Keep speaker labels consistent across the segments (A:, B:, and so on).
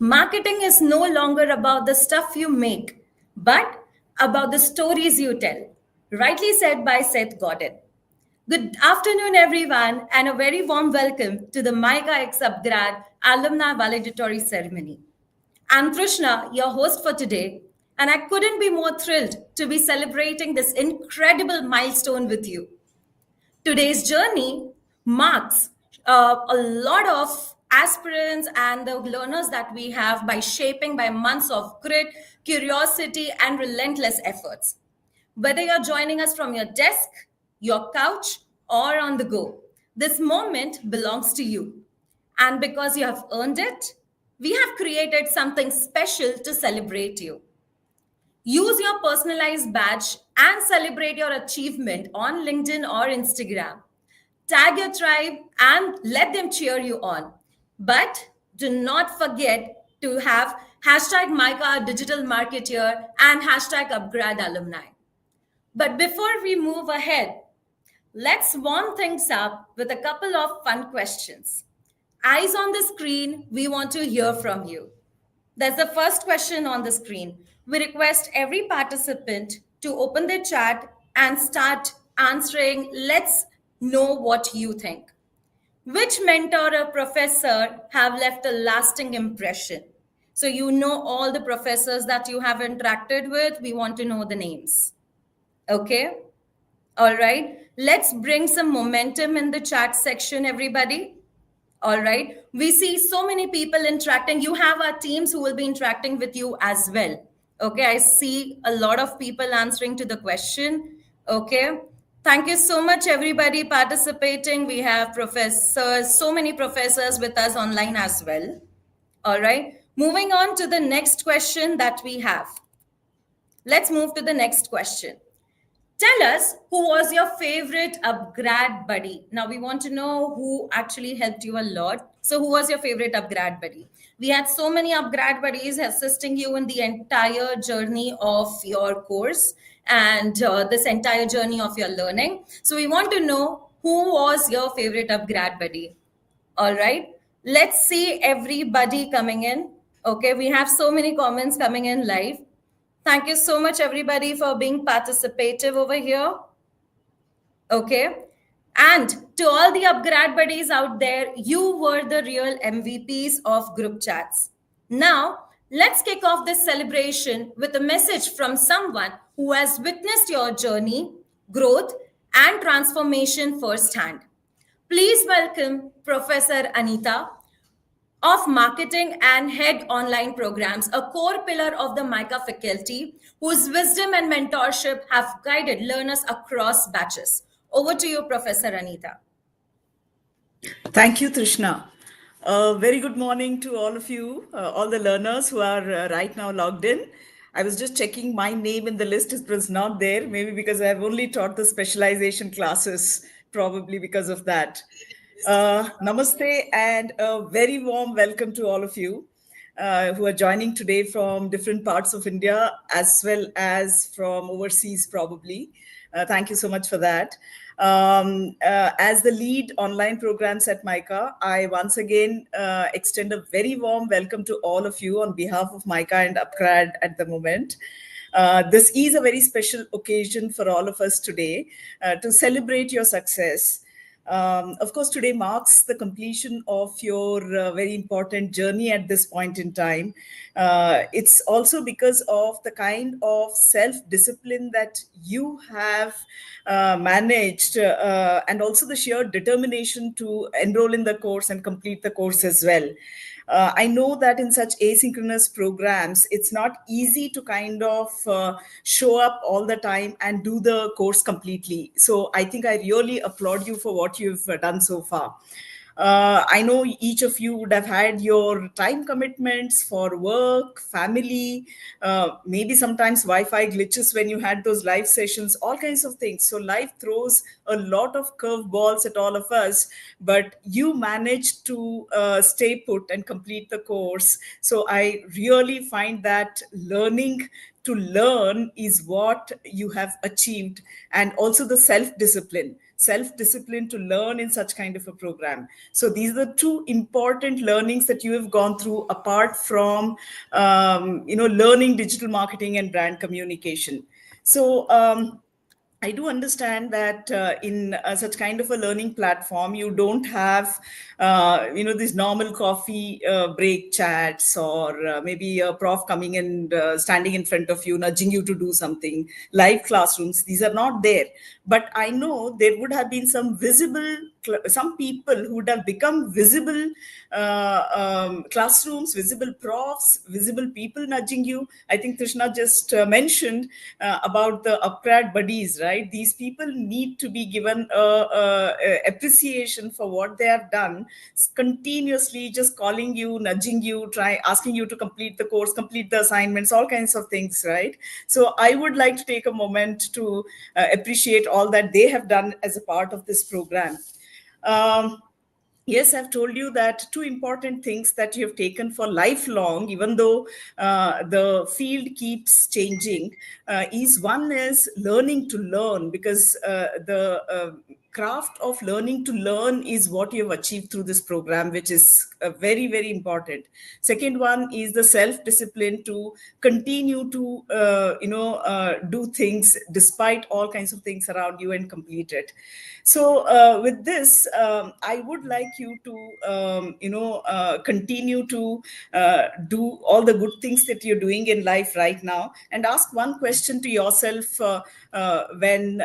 A: Marketing is no longer about the stuff you make, but about the stories you tell. Rightly said by Seth Godin. Good afternoon, everyone, and a very warm welcome to the MICA X upGrad Alumni Valedictory Ceremony. I'm Trishna, your host for today, and I couldn't be more thrilled to be celebrating this incredible milestone with you. Today's journey marks a lot of aspirants and the learners that we have by shaping by months of grit, curiosity, and relentless efforts. Whether you're joining us from your desk, your couch, or on the go, this moment belongs to you. And because you have earned it, we have created something special to celebrate you. Use your personalized badge and celebrate your achievement on LinkedIn or Instagram. Tag your tribe and let them cheer you on. But do not forget to have hashtag MICA digital marketeer and hashtag upGrad alumni. But before we move ahead, let's warm things up with a couple of fun questions. Eyes on the screen, we want to hear from you. That's the first question on the screen. We request every participant to open their chat and start answering. Let's know what you think. Which mentor or professor have left a lasting impression? So you know all the professors that you have interacted with. We want to know the names. Okay? All right. Let's bring some momentum in the chat section, everybody. All right. We see so many people interacting. You have our teams who will be interacting with you as well. Okay. I see a lot of people answering to the question. Okay. Thank you so much, everybody participating. We have professors, so many professors with us online as well. All right. Moving on to the next question that we have. Let's move to the next question. Tell us who was your favorite upGrad buddy. Now we want to know who actually helped you a lot. So who was your favorite upGrad buddy? We had so many upGrad buddies assisting you in the entire journey of your course and this entire journey of your learning. So we want to know who was your favorite upGrad buddy. All right. Let's see everybody coming in. Okay. We have so many comments coming in live. Thank you so much, everybody, for being participative over here. Okay. And to all the upGrad buddies out there, you were the real MVPs of group chats. Now, let's kick off this celebration with a message from someone who has witnessed your journey, growth, and transformation firsthand. Please welcome Professor Anita of Marketing and Head Online Programs, a core pillar of the MICA faculty, whose wisdom and mentorship have guided learners across batches. Over to you, Professor Anita.
B: Thank you, Trishna. Very good morning to all of you, all the learners who are right now logged in. I was just checking my name in the list. It was not there, maybe because I've only taught the specialization classes, probably because of that. Namaste and a very warm welcome to all of you who are joining today from different parts of India as well as from overseas probably. Thank you so much for that. As the lead online programs at MICA, I once again extend a very warm welcome to all of you on behalf of MICA and upGrad at the moment. This is a very special occasion for all of us today to celebrate your success. Of course, today marks the completion of your very important journey at this point in time. It's also because of the kind of self-discipline that you have managed and also the sheer determination to enroll in the course and complete the course as well. I know that in such asynchronous programs, it's not easy to kind of show up all the time and do the course completely. So I think I really applaud you for what you've done so far. I know each of you would have had your time commitments for work, family, maybe sometimes Wi-Fi glitches when you had those live sessions, all kinds of things. So life throws a lot of curveballs at all of us, but you managed to stay put and complete the course. So I really find that learning to learn is what you have achieved, and also the self-discipline. self-discipline to learn in such kind of a program. So these are the two important learnings that you have gone through, apart from learning digital marketing and brand communication. So I do understand that in such kind of a learning platform, you don't have, these normal coffee break chats, or maybe a prof coming and standing in front of you, nudging you to do something. Live classrooms, these are not there. But I know there would have been some people who would have become visible classrooms, visible profs, visible people nudging you. I think Trishna just mentioned about the upGrad buddies, right? These people need to be given appreciation for what they have done, continuously just calling you, nudging you, asking you to complete the course, complete the assignments, all kinds of things, right? So I would like to take a moment to appreciate all that they have done as a part of this program. Yes, I've told you that two important things that you have taken for lifelong, even though the field keeps changing, one is learning to learn, because the craft of learning to learn is what you have achieved through this program, which is very, very important. Second one is the self-discipline to continue to, do things despite all kinds of things around you and complete it. So with this, I would like you to, continue to do all the good things that you're doing in life right now, and ask one question to yourself when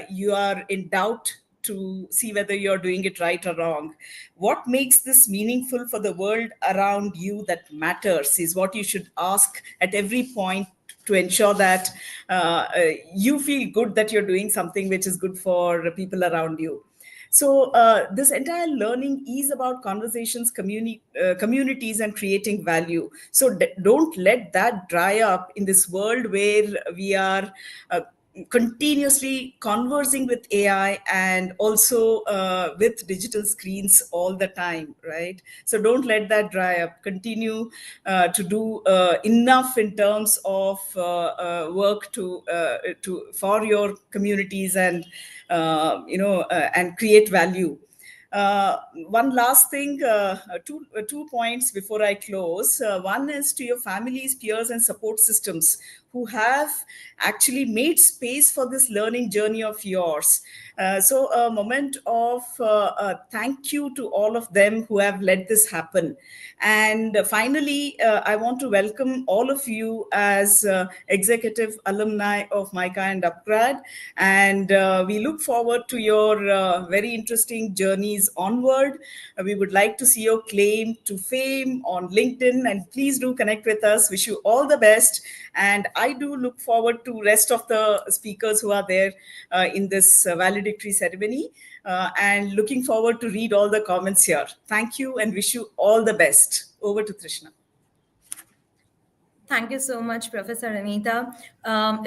B: you are in doubt, to see whether you're doing it right or wrong. What makes this meaningful for the world around you that matters, is what you should ask at every point, to ensure that you feel good that you're doing something which is good for people around you. So this entire learning is about conversations, communities, and creating value. So don't let that dry up in this world where we are continuously conversing with AI, and also with digital screens all the time, right? So don't let that dry up. Continue to do enough in terms of work to for your communities, and and create value. One last thing, two points before I close. One is to your families, peers, and support systems who have actually made space for this learning journey of yours. So a moment of thank you to all of them who have let this happen. And finally, I want to welcome all of you as executive alumni of MICA and upGrad. And we look forward to your very interesting journeys onward. We would like to see your claim to fame on LinkedIn, and please do connect with us. Wish you all the best. And I do look forward to rest of the speakers who are there in this valedictory ceremony, and looking forward to read all the comments here. Thank you, and wish you all the best. Over to Trishna.
A: Thank you so much, Professor Anita.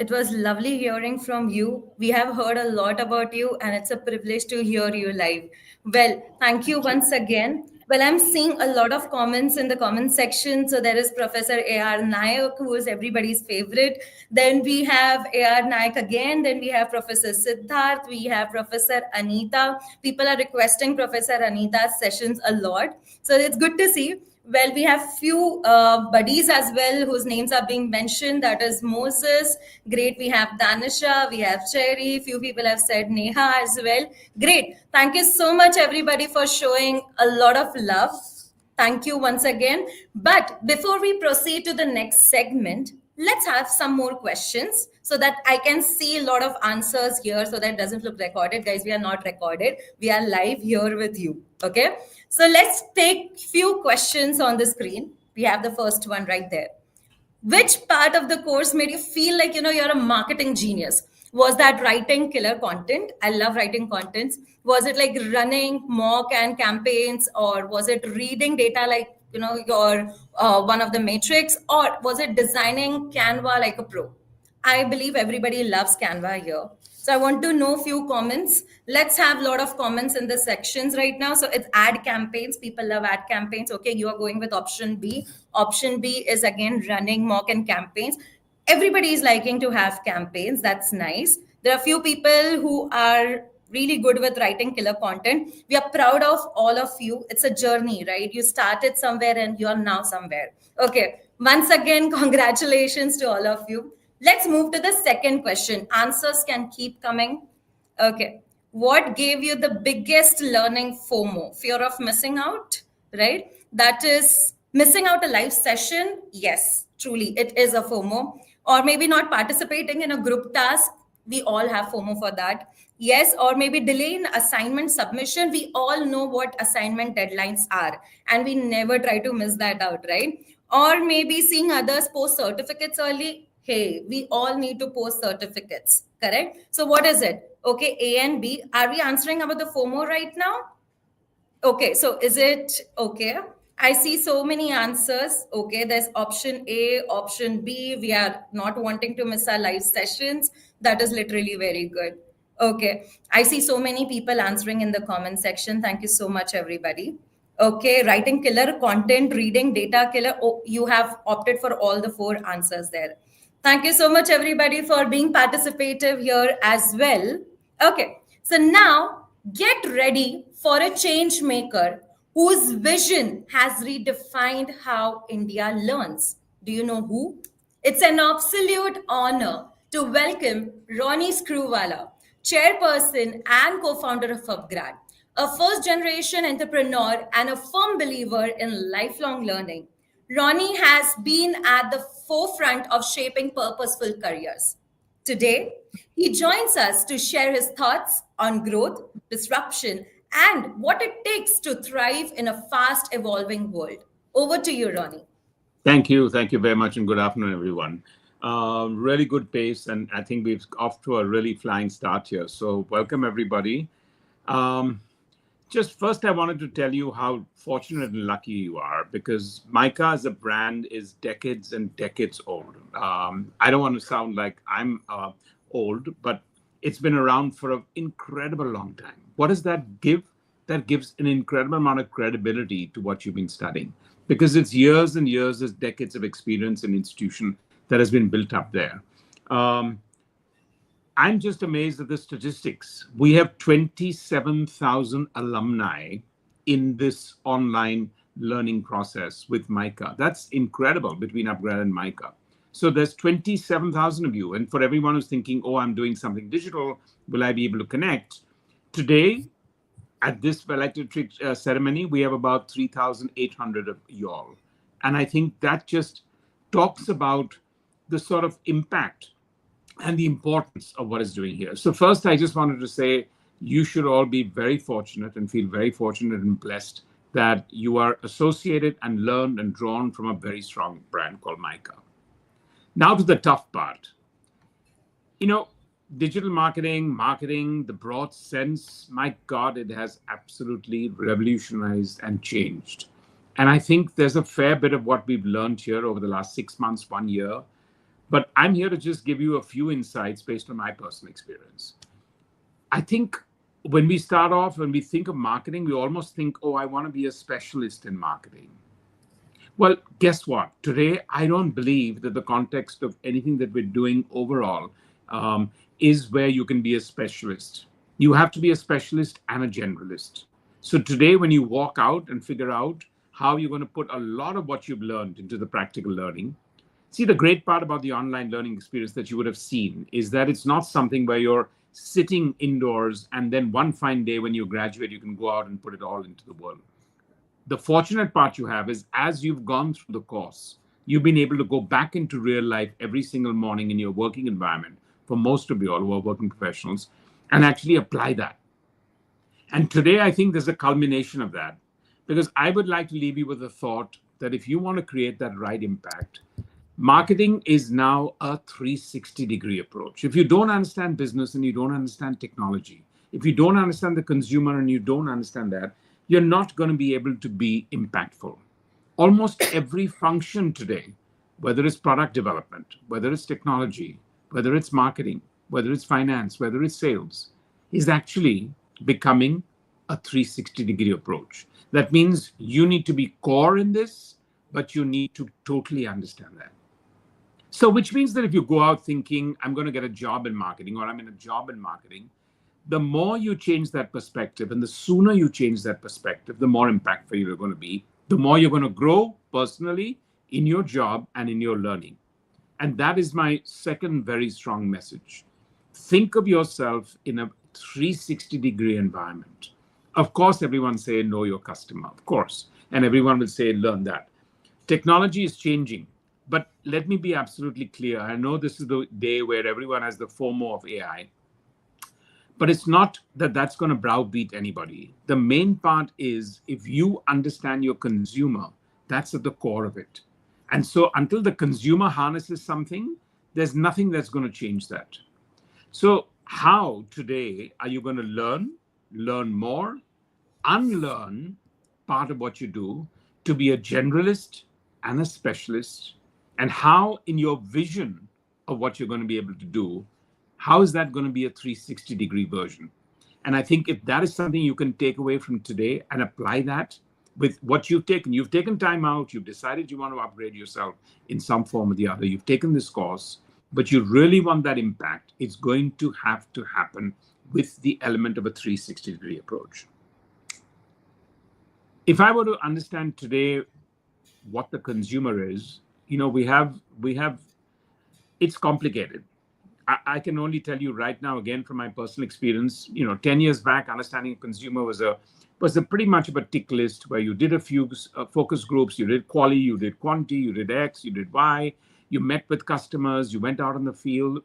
A: It was lovely hearing from you. We have heard a lot about you, and it's a privilege to hear you live. Well, thank you once again. Well, I'm seeing a lot of comments in the comment section. So there is Professor A.R. Nayak, who is everybody's favorite. Then we have A.R. Nayak again. Then we have Professor Siddharth. We have Professor Anita. People are requesting Professor Anita's sessions a lot. So it's good to see. Well, we have few buddies as well whose names are being mentioned. That is Moses. Great. We have Danisha. We have Cherry. Few people have said Neha as well. Great. Thank you so much, everybody, for showing a lot of love. Thank you once again. But before we proceed to the next segment, let's have some more questions so that I can see a lot of answers here, so that it doesn't look recorded. Guys, we are not recorded. We are live here with you. Okay. So let's take few questions on the screen. We have the first one right there. Which part of the course made you feel like, you're a marketing genius? Was that writing killer content? I love writing contents. Was it like running mock and campaigns, or was it reading data like, your one of the matrix, or was it designing Canva like a pro? I believe everybody loves Canva here. So I want to know few comments. Let's have a lot of comments in the sections right now. So it's ad campaigns. People love ad campaigns. Okay, you are going with option B. Option B is again running mock and campaigns. Everybody is liking to have campaigns. That's nice. There are few people who are really good with writing killer content. We are proud of all of you. It's a journey, right? You started somewhere and you're now somewhere. Okay. Once again, congratulations to all of you. Let's move to the second question. Answers can keep coming. Okay. What gave you the biggest learning FOMO? Fear of missing out, right? That is missing out a live session. Yes, truly, it is a FOMO. Or maybe not participating in a group task. We all have FOMO for that. Yes, or maybe delay in assignment submission. We all know what assignment deadlines are, and we never try to miss that out, right? Or maybe seeing others post certificates early. Hey, we all need to post certificates, correct? So, what is it? Okay, A and B. Are we answering about the FOMO right now? Okay, so is it okay? I see so many answers. Okay, there's option A, option B. We are not wanting to miss our live sessions. That is literally very good. Okay, I see so many people answering in the comment section. Thank you so much, everybody. Okay, writing killer, content, reading, data killer. Oh, you have opted for all the four answers there. Thank you so much, everybody, for being participative here as well. Okay, so now get ready for a change maker whose vision has redefined how India learns. Do you know who? It's an absolute honor to welcome Ronnie Screwvala, chairperson and co-founder of upGrad, a first-generation entrepreneur and a firm believer in lifelong learning. Ronnie has been at the forefront of shaping purposeful careers. Today, he joins us to share his thoughts on growth, disruption, and what it takes to thrive in a fast evolving world. Over to you, Ronnie.
C: Thank you. Thank you very much, and good afternoon, everyone. Really good pace, and I think we've off to a really flying start here. So welcome, everybody. Just first, I wanted to tell you how fortunate and lucky you are, because MICA as a brand is decades and decades old. I don't want to sound like I'm old, but it's been around for an incredible long time. What does that give? That gives an incredible amount of credibility to what you've been studying, because it's years and years, there's decades of experience and institution that has been built up there. I'm just amazed at the statistics. We have 27,000 alumni in this online learning process with MICA. That's incredible between upGrad and MICA. So there's 27,000 of you. And for everyone who's thinking, oh, I'm doing something digital, will I be able to connect? Today, at this valedictory ceremony, we have about 3,800 of y'all. And I think that just talks about the sort of impact and the importance of what it's doing here. So first, I just wanted to say, you should all be very fortunate and feel very fortunate and blessed that you are associated and learned and drawn from a very strong brand called MICA. Now to the tough part. You know, digital marketing, the broad sense, my God, it has absolutely revolutionized and changed. And I think there's a fair bit of what we've learned here over the last 6 months, 1 year. But I'm here to just give you a few insights based on my personal experience. I think when we start off, when we think of marketing, we almost think, oh, I want to be a specialist in marketing. Well, guess what? Today, I don't believe that the context of anything that we're doing overall is where you can be a specialist. You have to be a specialist and a generalist. So today, when you walk out and figure out how you're going to put a lot of what you've learned into the practical learning. See, the great part about the online learning experience that you would have seen is that it's not something where you're sitting indoors and then one fine day when you graduate, you can go out and put it all into the world. The fortunate part you have is as you've gone through the course, you've been able to go back into real life every single morning in your working environment, for most of you all who are working professionals, and actually apply that. And today, I think there's a culmination of that, because I would like to leave you with the thought that if you want to create that right impact, marketing is now a 360-degree approach. If you don't understand business and you don't understand technology, if you don't understand the consumer and you don't understand that, you're not going to be able to be impactful. Almost every function today, whether it's product development, whether it's technology, whether it's marketing, whether it's finance, whether it's sales, is actually becoming a 360-degree approach. That means you need to be core in this, but you need to totally understand that. So which means that if you go out thinking, I'm going to get a job in marketing or I'm in a job in marketing, the more you change that perspective and the sooner you change that perspective, the more impactful you're going to be, the more you're going to grow personally in your job and in your learning. And that is my second very strong message. Think of yourself in a 360-degree environment. Of course, everyone say know your customer, of course. And everyone will say learn that. Technology is changing. But let me be absolutely clear. I know this is the day where everyone has the FOMO of AI. But it's not that that's going to browbeat anybody. The main part is if you understand your consumer, that's at the core of it. And so until the consumer harnesses something, there's nothing that's going to change that. So how today are you going to learn more, unlearn part of what you do to be a generalist and a specialist? And how in your vision of what you're going to be able to do, how is that going to be a 360-degree version? And I think if that is something you can take away from today and apply that with what you've taken time out, you've decided you want to upgrade yourself in some form or the other, you've taken this course, but you really want that impact, it's going to have to happen with the element of a 360-degree approach. If I were to understand today what the consumer is, we have, it's complicated. I can only tell you right now, again, from my personal experience, 10 years back, understanding a consumer was a pretty much of a tick list where you did a few focus groups, you did quali, you did quanti, you did X, you did Y, you met with customers, you went out in the field.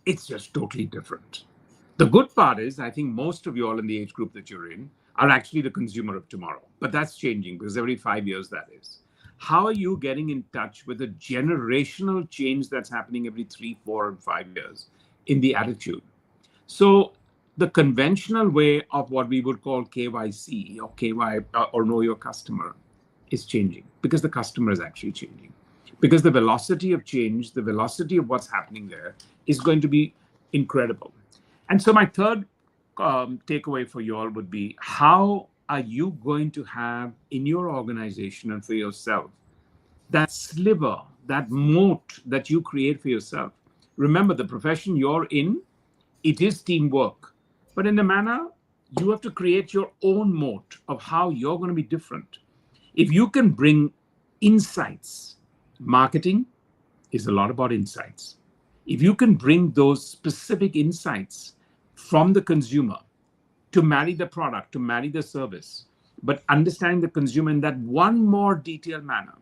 C: It's just totally different. The good part is, I think most of you all in the age group that you're in are actually the consumer of tomorrow. But that's changing because every 5 years that is. How are you getting in touch with the generational change that's happening every 3, 4, and 5 years in the attitude? So the conventional way of what we would call KYC or KY or know your customer is changing because the customer is actually changing. Because the velocity of change, the velocity of what's happening there is going to be incredible. And so my third takeaway for you all would be, how are you going to have in your organization and for yourself that sliver, that moat that you create for yourself? Remember, the profession you're in, it is teamwork. But in a manner, you have to create your own moat of how you're going to be different. If you can bring insights, marketing is a lot about insights. If you can bring those specific insights from the consumer to marry the product, to marry the service, but understanding the consumer in that one more detailed manner,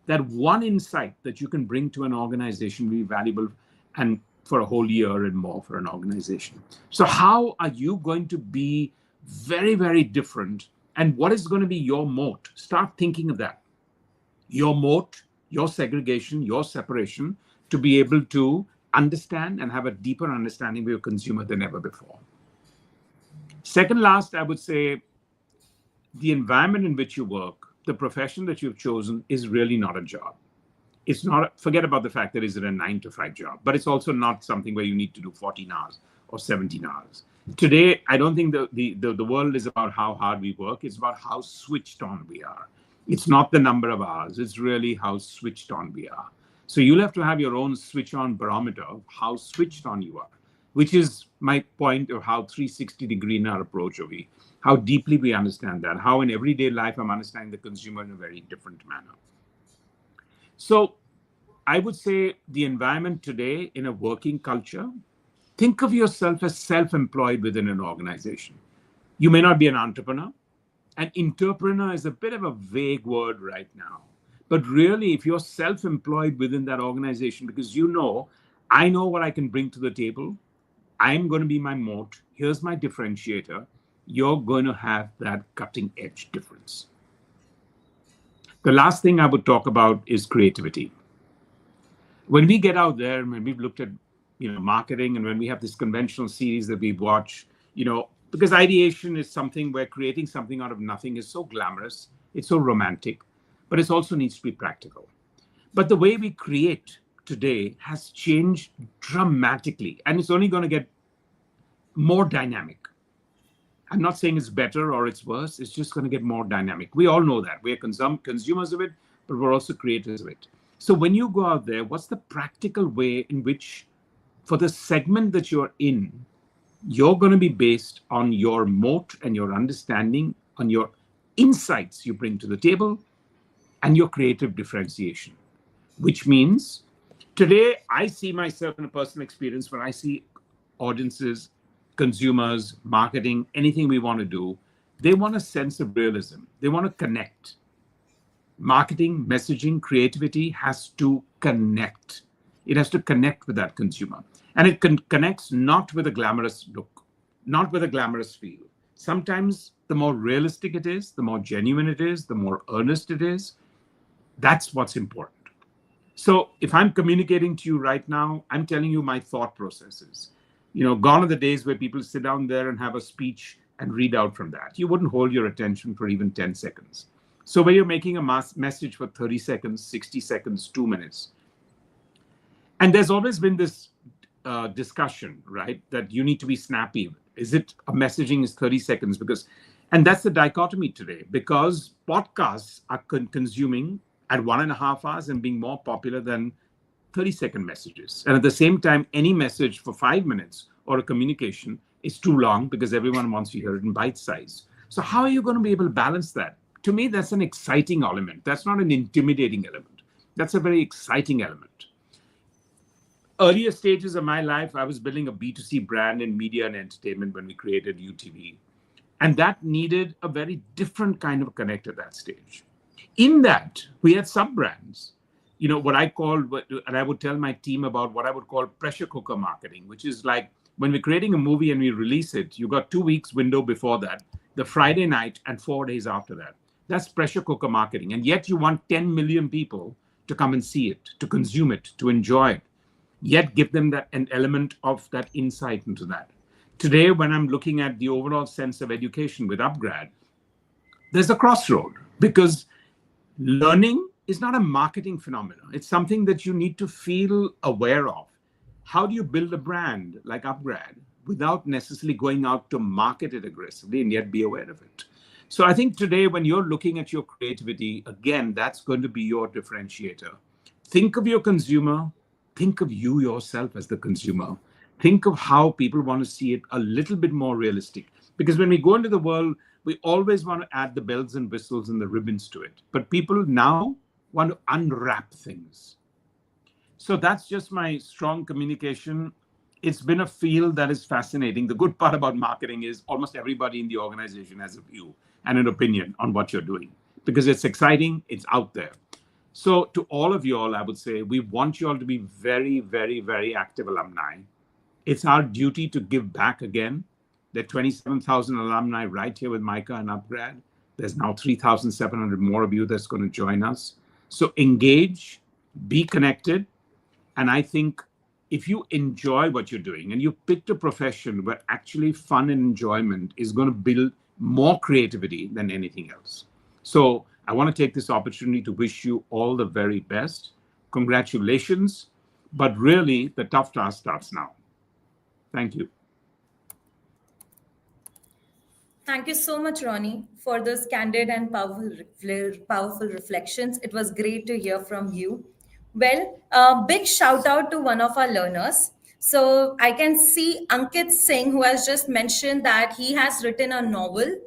C: that one insight that you can bring to an organization will be valuable and for a whole year and more for an organization. So how are you going to be very, very different? And what is going to be your moat? Start thinking of that. Your moat, your segregation, your separation, to be able to understand and have a deeper understanding of your consumer than ever before. Second last, I would say the environment in which you work, the profession that you've chosen is really not a job. It's not, forget about the fact that it's a 9-to-5 job, but it's also not something where you need to do 14 hours or 17 hours. Today, I don't think the world is about how hard we work. It's about how switched on we are. It's not the number of hours. It's really how switched on we are. So you'll have to have your own switch on barometer of how switched on you are, which is my point of how 360-degree in our approach of how deeply we understand that, how in everyday life I'm understanding the consumer in a very different manner. So I would say the environment today in a working culture, think of yourself as self-employed within an organization. You may not be an entrepreneur. An entrepreneur is a bit of a vague word right now. But really, if you're self-employed within that organization, because I know what I can bring to the table, I'm going to be my moat, here's my differentiator, you're going to have that cutting edge difference. The last thing I would talk about is creativity. When we get out there, when we've looked at marketing, and when we have this conventional series that we watch, because ideation is something where creating something out of nothing is so glamorous, it's so romantic, but it also needs to be practical. But the way we create today has changed dramatically, and it's only going to get more dynamic. I'm not saying it's better or it's worse, it's just going to get more dynamic. We all know that. We're consumers of it, but we're also creators of it. So when you go out there, what's the practical way in which, for the segment that you're in, You're going to be based on your moat and your understanding, on your insights you bring to the table, and your creative differentiation, which means today I see myself in a personal experience where I see audiences, consumers, marketing, anything we want to do, they want a sense of realism. They want to connect. Marketing, messaging, creativity has to connect. It has to connect with that consumer. And it connects not with a glamorous look, not with a glamorous feel. Sometimes the more realistic it is, the more genuine it is, the more earnest it is, that's what's important. So if I'm communicating to you right now, I'm telling you my thought processes. Gone are the days where people sit down there and have a speech and read out from that. You wouldn't hold your attention for even 10 seconds. So when you're making a message for 30 seconds, 60 seconds, 2 minutes, and there's always been this discussion, right, that you need to be snappy. Is it a messaging is 30 seconds? And that's the dichotomy today, because podcasts are consuming at 1.5 hours and being more popular than 30-second messages. And at the same time, any message for 5 minutes or a communication is too long because everyone wants to hear it in bite size. So how are you going to be able to balance that? To me, that's an exciting element. That's not an intimidating element. That's a very exciting element. Earlier stages of my life, I was building a B2C brand in media and entertainment when we created UTV. And that needed a very different kind of connect at that stage. In that, we had sub-brands. What I call, and I would tell my team about what I would call pressure cooker marketing, which is like when we're creating a movie and we release it, you got 2 weeks window before that, the Friday night and 4 days after that. That's pressure cooker marketing. And yet you want 10 million people to come and see it, to consume it, to enjoy it, yet give them an element of that insight into that. Today, when I'm looking at the overall sense of education with upGrad, there's a crossroad, because learning is not a marketing phenomenon. It's something that you need to feel aware of. How do you build a brand like upGrad without necessarily going out to market it aggressively and yet be aware of it? So I think today, when you're looking at your creativity, again, that's going to be your differentiator. Think of your consumer. Think of you yourself as the consumer. Think of how people want to see it a little bit more realistic. Because when we go into the world, we always want to add the bells and whistles and the ribbons to it. But people now want to unwrap things. So that's just my strong communication. It's been a field that is fascinating. The good part about marketing is almost everybody in the organization has a view and an opinion on what you're doing, because it's exciting, it's out there. So to all of you all, I would say, we want you all to be very, very, very active alumni. It's our duty to give back again. There are 27,000 alumni right here with MICA and upGrad. There's now 3,700 more of you that's going to join us. So engage, be connected. And I think if you enjoy what you're doing and you picked a profession where actually fun and enjoyment is going to build more creativity than anything else. So I want to take this opportunity to wish you all the very best. Congratulations. But really, the tough task starts now. Thank you.
A: Thank you so much, Ronnie, for those candid and powerful reflections. It was great to hear from you. Well, big shout out to one of our learners. So I can see Ankit Singh, who has just mentioned that he has written a novel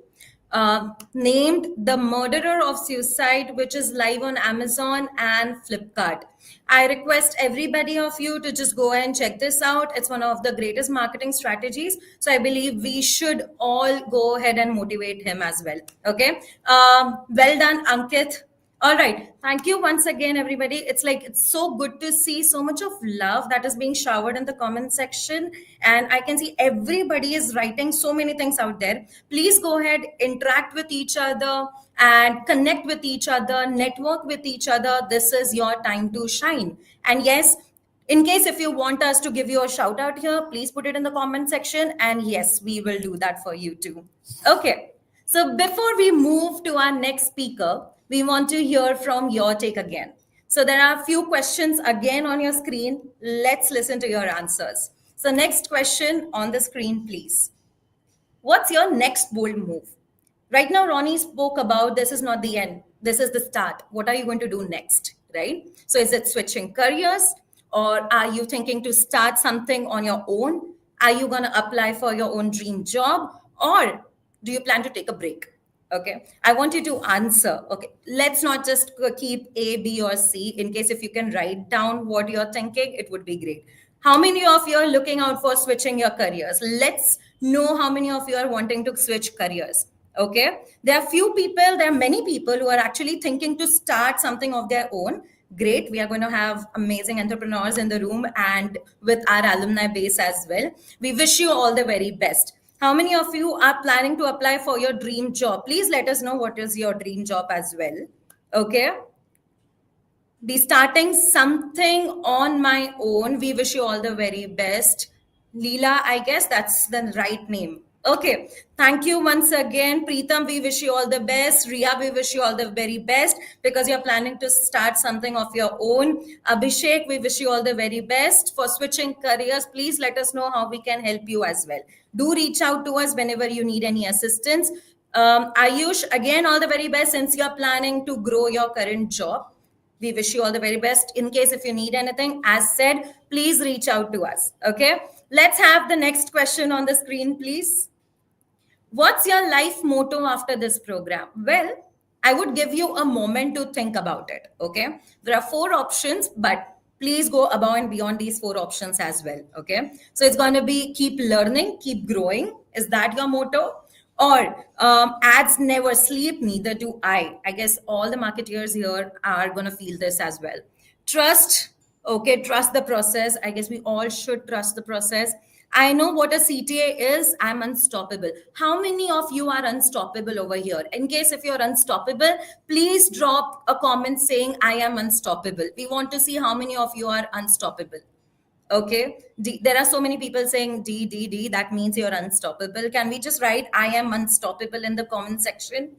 A: named The Murderer of Suicide, which is live on Amazon and Flipkart. I request everybody of you to just go and check this out. It's one of the greatest marketing strategies. So I believe we should all go ahead and motivate him as well. Okay. Well done, Ankit. All right. Thank you once again, everybody. It's so good to see so much of love that is being showered in the comment section. And I can see everybody is writing so many things out there. Please go ahead, interact with each other and connect with each other, network with each other. This is your time to shine. And yes, in case if you want us to give you a shout out here, please put it in the comment section. And yes, we will do that for you too. Okay. So before we move to our next speaker, we want to hear from your take again. So there are a few questions again on your screen. Let's listen to your answers. So next question on the screen, please. What's your next bold move? Right now, Ronnie spoke about this is not the end. This is the start. What are you going to do next, right? So is it switching careers, or are you thinking to start something on your own? Are you going to apply for your own dream job, or do you plan to take a break? Okay, I want you to answer. Okay, let's not just keep A, B, or C. In case if you can write down what you're thinking, it would be great. How many of you are looking out for switching your careers? Let's know how many of you are wanting to switch careers. Okay, there are few people, there are many people who are actually thinking to start something of their own. Great, we are going to have amazing entrepreneurs in the room and with our alumni base as well. We wish you all the very best. How many of you are planning to apply for your dream job? Please let us know what is your dream job as well. Okay, be starting something on my own. We wish you all the very best. Leela, I guess that's the right name. Okay, thank you once again. Preetham, we wish you all the best. Ria, we wish you all the very best because you're planning to start something of your own. Abhishek, we wish you all the very best. For switching careers, please let us know how we can help you as well. Do reach out to us whenever you need any assistance. Ayush, again, all the very best since you're planning to grow your current job. We wish you all the very best. In case if you need anything, as said, please reach out to us. Okay, let's have the next question on the screen, please. What's your life motto after this program? Well, I would give you a moment to think about it. Okay, there are four options, but please go above and beyond these four options as well. Okay, so it's going to be keep learning, keep growing. Is that your motto? Or ads never sleep, neither do I guess all the marketeers here are going to feel this as well. Trust. Okay, trust the process. I guess we all should trust the process. I know what a CTA is. I'm unstoppable. How many of you are unstoppable over here? In case if you're unstoppable, please drop a comment saying I am unstoppable. We want to see how many of you are unstoppable. Okay, D, there are so many people saying D, D, D. That means you're unstoppable. Can we just write I am unstoppable in the comment section?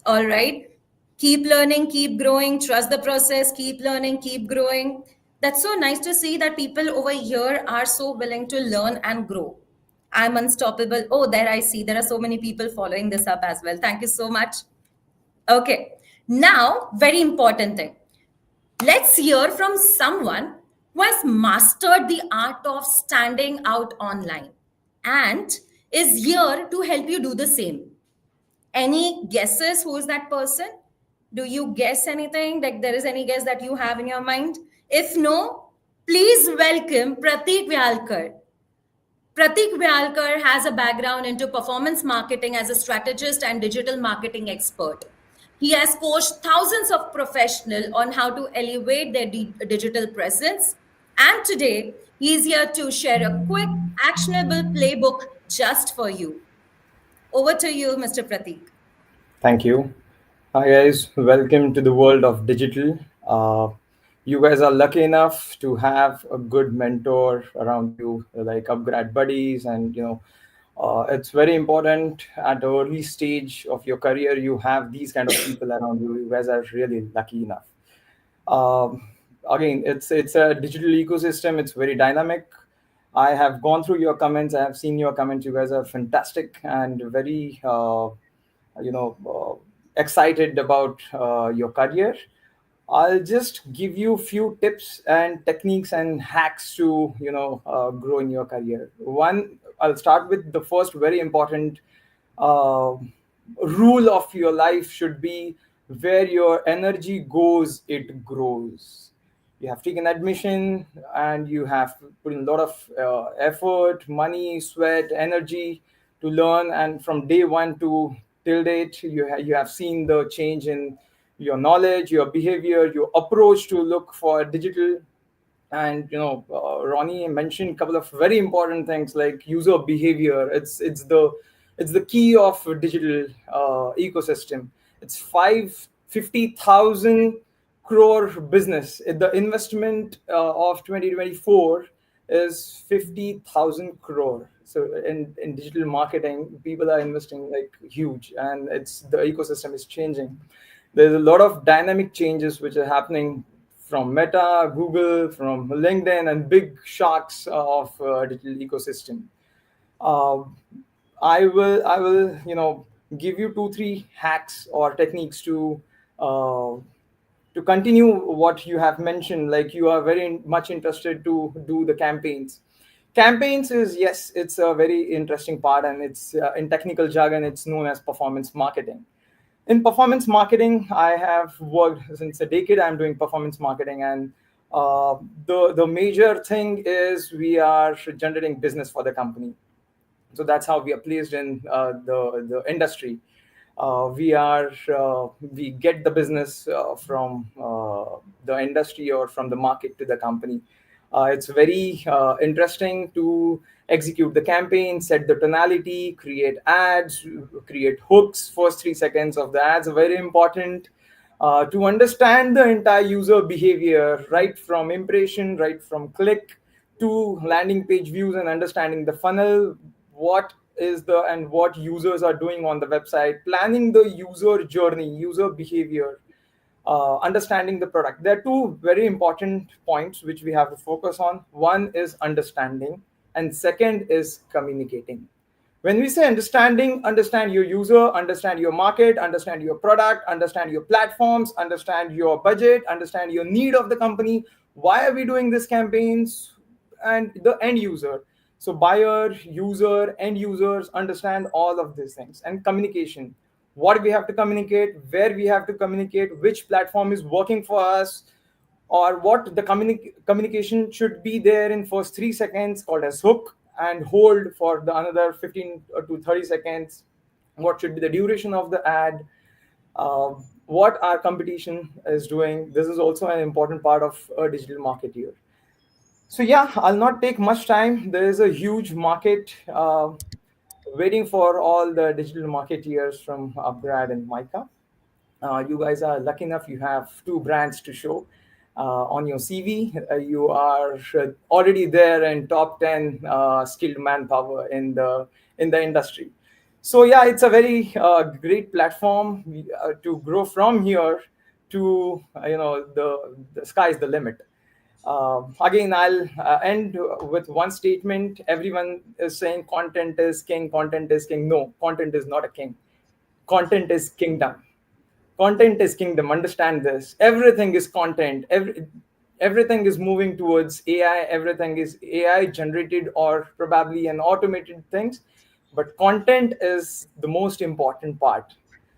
A: All right. Keep learning, keep growing, trust the process, keep learning, keep growing. That's so nice to see that people over here are so willing to learn and grow. I'm unstoppable. Oh, there I see. There are so many people following this up as well. Thank you so much. Okay. Now, very important thing. Let's hear from someone who has mastered the art of standing out online and is here to help you do the same. Any guesses? Who is that person? Do you guess anything? Like there is any guess that you have in your mind? If no, please welcome Pratik Vyalkar. Pratik Vyalkar has a background into performance marketing as a strategist and digital marketing expert. He has coached thousands of professionals on how to elevate their digital presence. And today, he is here to share a quick, actionable playbook just for you. Over to you, Mr. Pratik.
D: Thank you. Hi, guys. Welcome to the world of digital. You guys are lucky enough to have a good mentor around you, like upGrad buddies, and it's very important at the early stage of your career. You have these kind of people around you. You guys are really lucky enough. Um, Again, it's a digital ecosystem. It's very dynamic. I have gone through your comments. I have seen your comments. You guys are fantastic and very excited about your career. I'll just give you a few tips and techniques and hacks to grow in your career. One, I'll start with the first very important uh, rule of your life should be where your energy goes, it grows. You have taken admission and you have put in a lot of effort, money, sweat, energy to learn, and from day one to till date you have seen the change in your knowledge, your behavior, your approach to look for digital. And Ronnie mentioned a couple of very important things like user behavior. It's the key of digital ecosystem. It's 550,000 crore business. The investment of 2024 is 50,000 crore. So in digital marketing, people are investing like huge, and it's the ecosystem is changing. There's a lot of dynamic changes which are happening from Meta, Google, from LinkedIn, and big sharks of digital ecosystem. Uh, I will give you 2-3 hacks or techniques uh, to continue what you have mentioned. Like you are very much interested to do the campaigns. Campaigns is, yes, it's a very interesting part, and it's in technical jargon, it's known as performance marketing. In performance marketing, I have worked since a decade. I'm doing performance marketing, and the major thing is we are generating business for the company. So that's how we are placed in the industry. We get the business from the industry or from the market to the company. It's very interesting to execute the campaign, set the tonality, create ads, create hooks. First 3 seconds of the ads are very important to understand the entire user behavior, right from impression, right from click to landing page views, and understanding the funnel, what is the and what users are doing on the website, planning the user journey, user behavior, understanding the product. There are two very important points which we have to focus on. One is understanding, and second is communicating. When we say understanding, understand your user, understand your market, understand your product, understand your platforms, understand your budget, understand your need of the company. Why are we doing these campaigns? And the end user. So buyer, user, end users understand all of these things. And communication. What we have to communicate, where we have to communicate, which platform is working for us, or what the communication should be there in first 3 seconds, called as hook, and hold for the another 15 to 30 seconds. What should be the duration of the ad? What our competition is doing. This is also an important part of a digital marketeer. So yeah, I'll not take much time. There is a huge market waiting for all the digital marketeers from upGrad and MICA. You guys are lucky enough, you have two brands to show on your CV. You are already there in top 10 skilled manpower in the industry. So yeah, it's a very great platform to grow from here to the sky is the limit. Again, I'll end with one statement. Everyone is saying content is king, content is king. No, content is not a king. Content is kingdom. Content is kingdom. Understand this. Everything is content. Everything is moving towards AI. Everything is AI generated or probably an automated things. But content is the most important part.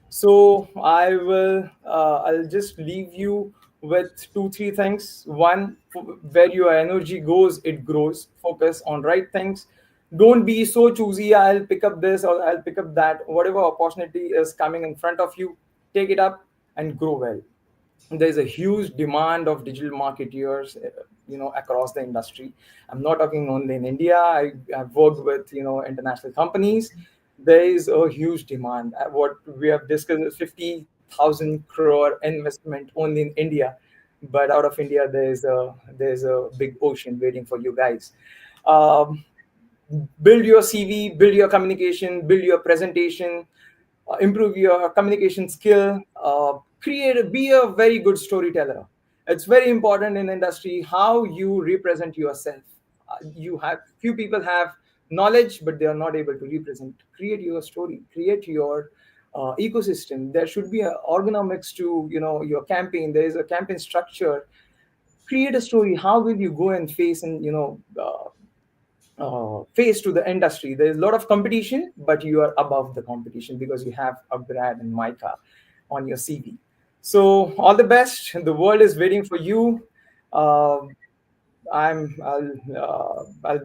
D: So I'll just leave you with 2 3 things. One, where your energy goes, it grows. Focus on right things. Don't be so choosy. I'll pick up this or I'll pick up that. Whatever opportunity is coming in front of you, take it up and grow well. There's a huge demand of digital marketeers across the industry. I'm not talking only in India. I've worked with international companies. There is a huge demand. What we have discussed is 50,000 crore investment only in India, but out of India there's a big ocean waiting for you guys. um, Build your CV, build your communication, build your presentation, improve your communication skill, be a very good storyteller. It's very important in industry how you represent yourself. You have few people have knowledge, but they are not able to represent. Create your story, create your ecosystem. There should be a ergonomics to your campaign. There is a campaign structure. Create a story. How will you go and face and face to the industry? There is a lot of competition, but you are above the competition because you have upGrad and MICA on your CV. So all the best. The world is waiting for you. Uh, I'll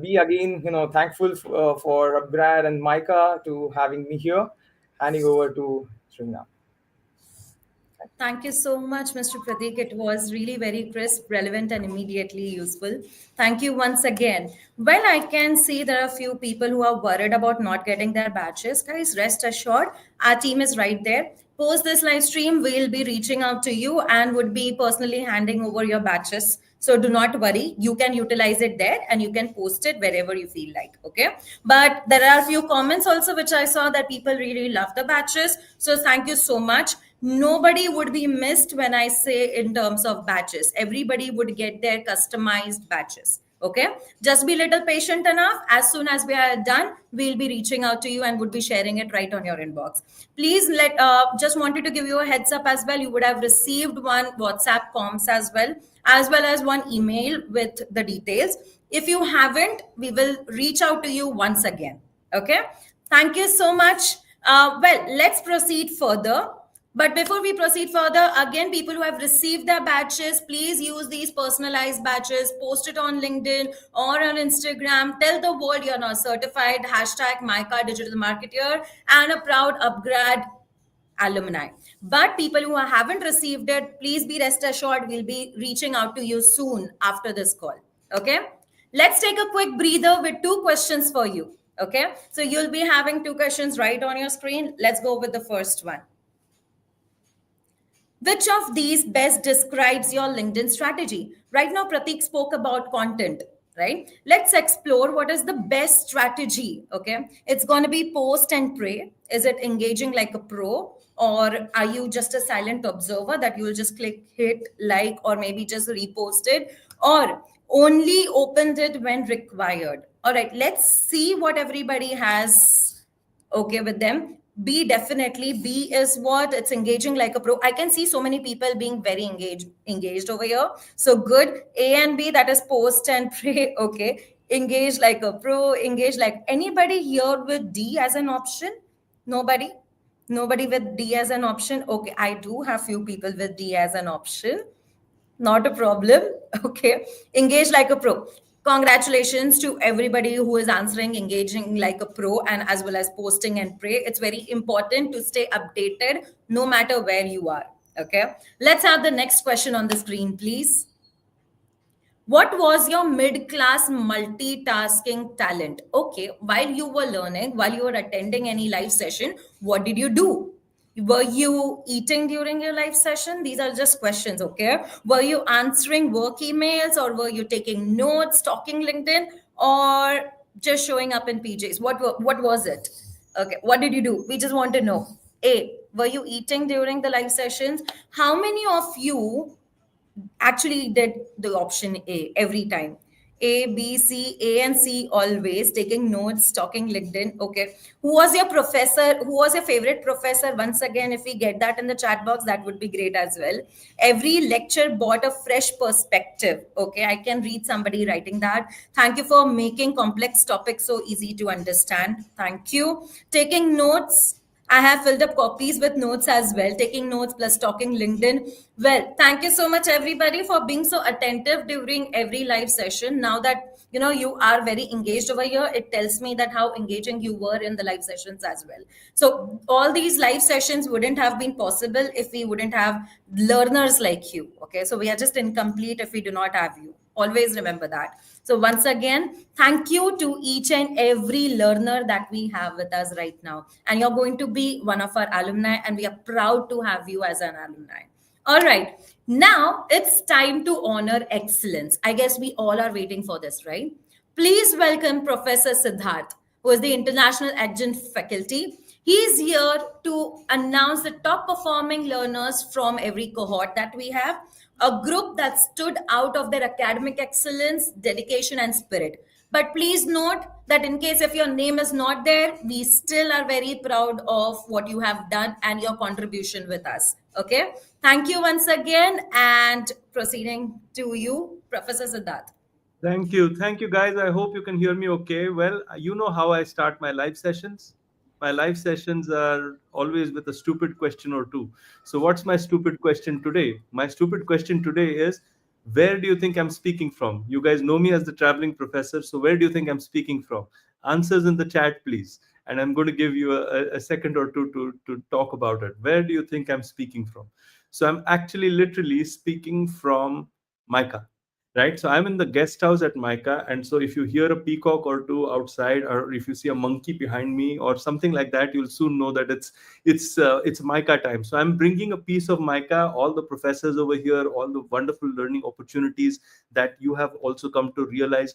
D: be again thankful for upGrad and MICA to having me here. Handing over to Srina.
A: Thank you so much, Mr. Pratik. It was really very crisp, relevant, and immediately useful. Thank you once again. Well, I can see there are a few people who are worried about not getting their badges. Guys, rest assured, our team is right there. Post this live stream, we'll be reaching out to you and would be personally handing over your badges. So do not worry. You can utilize it there and you can post it wherever you feel like. Okay. But there are a few comments also which I saw that people really love the badges. So thank you so much. Nobody would be missed when I say in terms of badges. Everybody would get their customized badges. Okay, just be a little patient enough. As soon as we are done, we'll be reaching out to you and would be sharing it right on your inbox. Please just wanted to give you a heads up as well. You would have received one WhatsApp comms as well as one email with the details. If you haven't, we will reach out to you once again. Okay. Thank you so much. Well, let's proceed further. But before we proceed further, again, people who have received their badges, please use these personalized badges, post it on LinkedIn or on Instagram. Tell the world you're now certified. Hashtag MICA Digital Marketer and a proud upGrad alumni. But people who haven't received it, please be rest assured we'll be reaching out to you soon after this call. Okay. Let's take a quick breather with two questions for you. Okay. So you'll be having two questions right on your screen. Let's go with the first one. Which of these best describes your LinkedIn strategy? Right now, Pratik spoke about content, right? Let's explore what is the best strategy. Okay. It's going to be post and pray. Is it engaging like a pro? Or are you just a silent observer that you will just click, hit, like, or maybe just repost it? Or only opened it when required? All right. Let's see what everybody has okay with them. B, definitely B is what it's engaging like a pro. I can see so many people being very engaged over here. So good. A and B, that is post and pray. Okay. Engage like a pro, engage like anybody here with D as an option? Nobody with D as an option. Okay, I do have few people with D as an option. Not a problem. Okay. Engage like a pro. Congratulations to everybody who is answering engaging like a pro and as well as posting and pray. It's very important to stay updated no matter where you are. Okay. Let's have the next question on the screen, please. What was your mid-class multitasking talent? Okay, while you were learning, while you were attending any live session, what did you do? Were you eating during your live session? These are just questions, okay? Were you answering work emails or were you taking notes, stalking LinkedIn, or just showing up in PJs? What was it? Okay, what did you do? We just want to know. A, were you eating during the live sessions? How many of you actually did the option A every time? A, B, C, A, and C always taking notes, talking LinkedIn. Okay. Who was your professor? Who was your favorite professor? Once again, if we get that in the chat box, that would be great as well. Every lecture brought a fresh perspective. Okay. I can read somebody writing that. Thank you for making complex topics so easy to understand. Thank you. Taking notes. I have filled up copies with notes as well, taking notes plus talking LinkedIn. Well, thank you so much, everybody, for being so attentive during every live session. Now that you are very engaged over here, it tells me that how engaging you were in the live sessions as well. So all these live sessions wouldn't have been possible if we wouldn't have learners like you. Okay, so we are just incomplete if we do not have you. Always remember that. So once again, thank you to each and every learner that we have with us right now. And you're going to be one of our alumni, and we are proud to have you as an alumni. All right. Now it's time to honor excellence. I guess we all are waiting for this, right? Please welcome Professor Siddharth, who is the International Adjunct Faculty. He is here to announce the top performing learners from every cohort that we have, a group that stood out of their academic excellence, dedication, and spirit. But please note that in case if your name is not there, we still are very proud of what you have done and your contribution with us. Okay. Thank you once again, and proceeding to you, Professor Siddharth.
E: Thank you. Thank you, guys. I hope you can hear me okay. Well, you know how I start my live sessions. My live sessions are always with a stupid question or two. So what's my stupid question today? My stupid question today is, where do you think I'm speaking from? You guys know me as the traveling professor. So where do you think I'm speaking from? Answers in the chat, please. And I'm going to give you a second or two to talk about it. Where do you think I'm speaking from? So I'm actually literally speaking from MICA. Right, so I'm in the guest house at MICA, and so if you hear a peacock or two outside, or if you see a monkey behind me or something like that, you'll soon know that it's MICA time. So I'm bringing a piece of MICA, all the professors over here, all the wonderful learning opportunities that you have also come to realize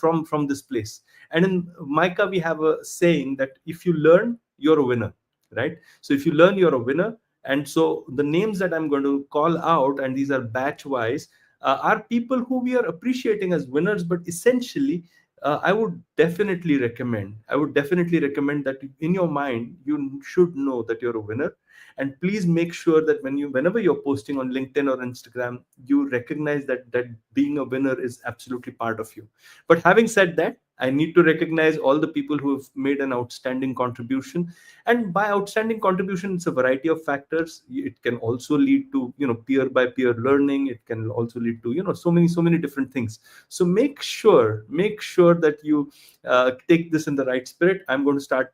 E: from this place. And in MICA, we have a saying that if you learn, you're a winner. Right, so if you learn, you're a winner. And so the names that I'm going to call out, and these are batch wise, are people who we are appreciating as winners. But essentially, I would definitely recommend that in your mind, you should know that you're a winner. And please make sure that whenever you're posting on LinkedIn or Instagram, you recognize that being a winner is absolutely part of you. But having said that, I need to recognize all the people who have made an outstanding contribution. And by outstanding contribution, it's a variety of factors. It can also lead to, peer by peer learning. It can also lead to, so many different things. So make sure that you take this in the right spirit. I'm going to start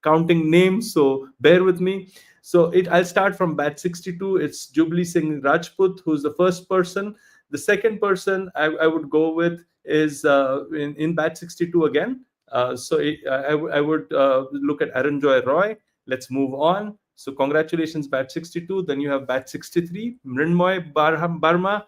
E: counting names, so bear with me. So I'll start from batch 62. It's Jubilee Singh Rajput, who's the first person. The second person I would go with is in batch 62 again. I would look at Aranjoy Roy. Let's move on. So congratulations, batch 62. Then you have batch 63, Mrinmoy Barua,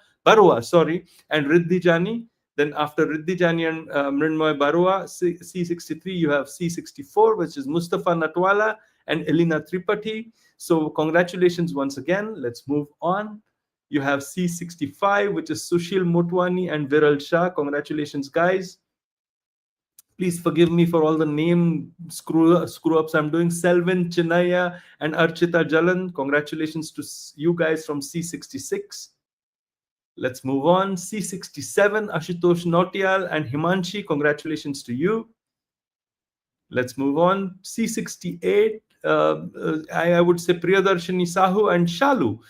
E: and Riddhi Jani. Then after Riddhi Jani and Mrinmoy Barua, C63, you have C64, which is Mustafa Natwala and Elina Tripathi. So congratulations once again. Let's move on. You have C65, which is Sushil Motwani and Viral Shah. Congratulations, guys. Please forgive me for all the name screw-ups I'm doing. Selvin Chinaya and Archita Jalan. Congratulations to you guys from C66. Let's move on. C67, Ashutosh Nautiyal and Himanshi. Congratulations to you. Let's move on. C68, I would say Priyadarshini Sahu and Shalu.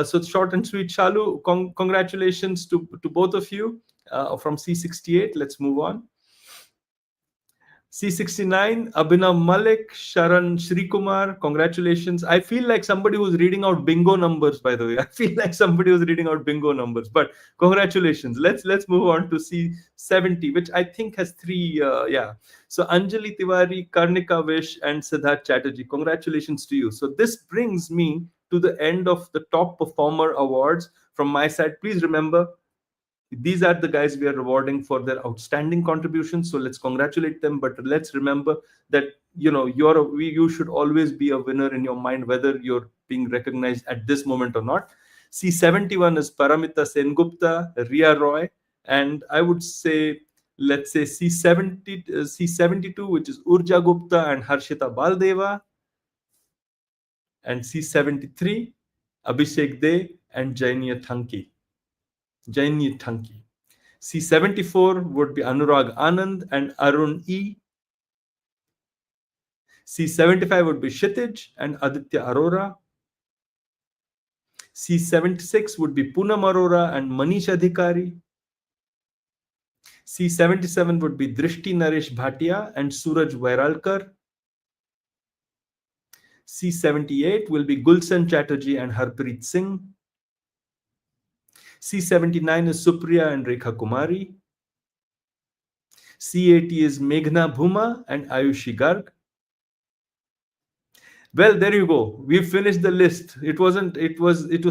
E: So short and sweet, Shalu. Congratulations to both of you from C68. Let's move on. C69, Abhinav Malik, Sharan Shrikumar, congratulations. I feel like somebody who's reading out bingo numbers, by the way. I feel like somebody who's reading out bingo numbers, but congratulations. Let's move on to C70, which I think has three, So Anjali Tiwari, Karnika Vish, and Siddharth Chatterjee, congratulations to you. So this brings me to the end of the top performer awards from my side. Please remember, these are the guys we are rewarding for their outstanding contributions. So let's congratulate them. But let's remember that, you should always be a winner in your mind, whether you're being recognized at this moment or not. C71 is Paramita Sengupta, Ria Roy. And I would say, let's say C72, which is Urja Gupta and Harshita Baldeva. And C73, Abhishek De and Jainiya Thanki. C74 would be Anurag Anand and Arun E. C75 would be Kshitij and Aditya Arora. C76 would be Poonam Arora and Manish Adhikari. C77 would be Drishti Naresh Bhatia and Suraj Vairalkar. C78 will be Gulshan Chatterjee and Harpreet Singh. C79 is Supriya and Rekha Kumari. C80 is Meghna Bhuma and Ayushi Garg. Well, there you go. We've finished the list. It was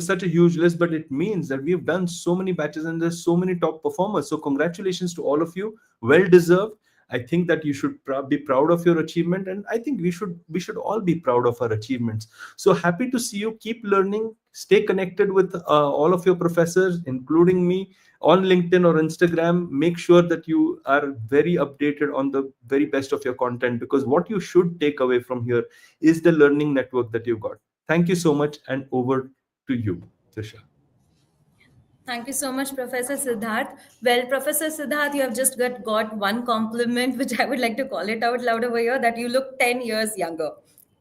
E: such a huge list, but it means that we've done so many batches and there's so many top performers. So congratulations to all of you. Well deserved. I think that you should be proud of your achievement, and I think we should all be proud of our achievements. So happy to see you. Keep learning. Stay connected with all of your professors, including me, on LinkedIn or Instagram. Make sure that you are very updated on the very best of your content, because what you should take away from here is the learning network that you've got. Thank you so much, and over to you, Trisha.
A: Thank you so much, Professor Siddharth. Well, Professor Siddharth, you have just got one compliment, which I would like to call it out loud over here, that you look 10 years younger.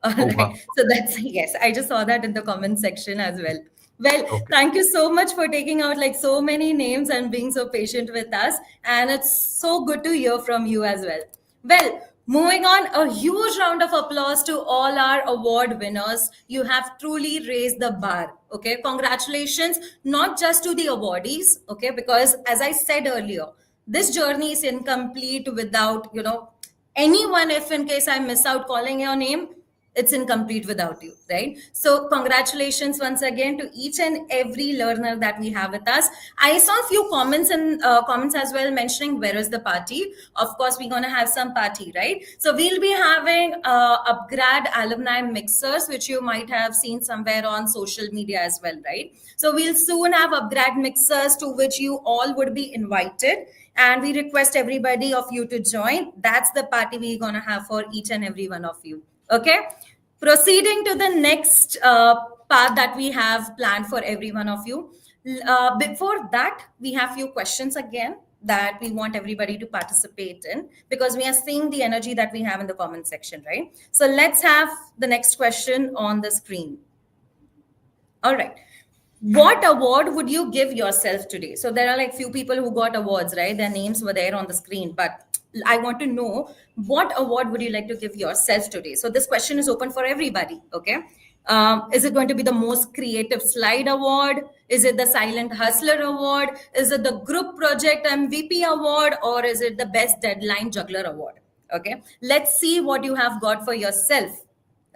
A: All right.
E: Wow.
A: So that's, yes, I just saw that in the comment section as well. Well,
E: Okay.
A: Thank you so much for taking out like so many names and being so patient with us. And it's so good to hear from you as well. Well, moving on, a huge round of applause to all our award winners. You have truly raised the bar. Okay, congratulations, not just to the awardees. Okay, because as I said earlier, this journey is incomplete without, anyone. If in case I miss out calling your name, it's incomplete without you, right? So congratulations once again to each and every learner that we have with us. I saw a few comments as well mentioning where is the party. Of course, we're going to have some party, right? So we'll be having upGrad alumni mixers, which you might have seen somewhere on social media as well, right? So we'll soon have upGrad mixers to which you all would be invited. And we request everybody of you to join. That's the party we're going to have for each and every one of you. Okay. Proceeding to the next part that we have planned for every one of you. Before that, we have few questions again that we want everybody to participate in, because we are seeing the energy that we have in the comment section, right? So let's have the next question on the screen. All right. What award would you give yourself today? So there are like few people who got awards, right? Their names were there on the screen, but I want to know, what award would you like to give yourself today? So this question is open for everybody. Okay. Is it going to be the most creative slide award? Is it the silent hustler award? Is it the group project MVP award? Or is it the best deadline juggler award? Okay. Let's see what you have got for yourself.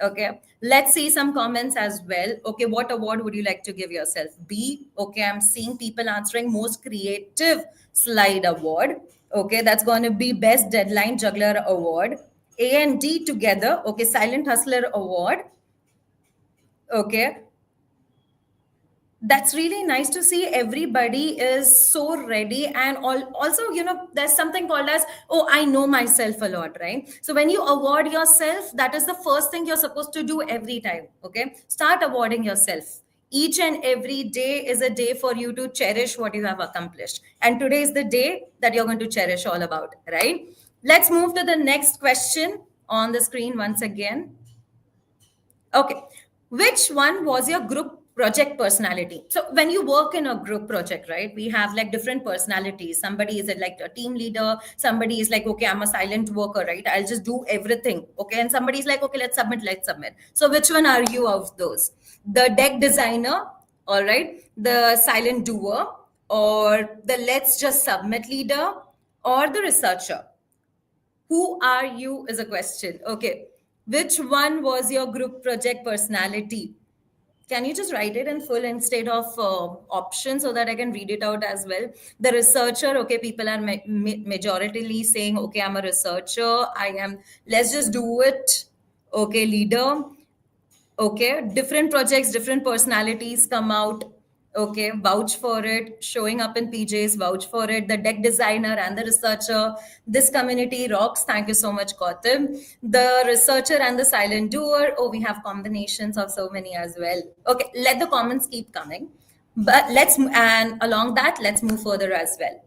A: Okay, let's see some comments as well. Okay, what award would you like to give yourself? B. Okay, I'm seeing people answering most creative slide award. Okay, that's going to be best deadline juggler award. A and D together. Okay, silent hustler award. Okay, that's really nice to see everybody is so ready. And also, there's something called as, oh, I know myself a lot, right? So when you award yourself, that is the first thing you're supposed to do every time. Okay, start awarding yourself. Each and every day is a day for you to cherish what you have accomplished, and today is the day that you're going to cherish all about, right? Let's move to the next question on the screen once again. Okay. Which one was your group project personality? So when you work in a group project, right, we have like different personalities. Somebody is like a team leader. Somebody is like, okay, I'm a silent worker, right? I'll just do everything. Okay. And somebody's like, okay, let's submit. So which one are you of those? The deck designer, all right, the silent doer, or the let's just submit leader, or the researcher? Who are you is a question. Okay. Which one was your group project personality? Can you just write it in full instead of options so that I can read it out as well? The researcher, okay, people are majoritarily saying, okay, I'm a researcher. Let's just do it. Okay, leader. Okay, different projects, different personalities come out. Okay, vouch for it. Showing up in PJs, vouch for it. The deck designer and the researcher. This community rocks. Thank you so much, Gautam. The researcher and the silent doer. Oh, we have combinations of so many as well. Okay, let the comments keep coming. But and along that, let's move further as well.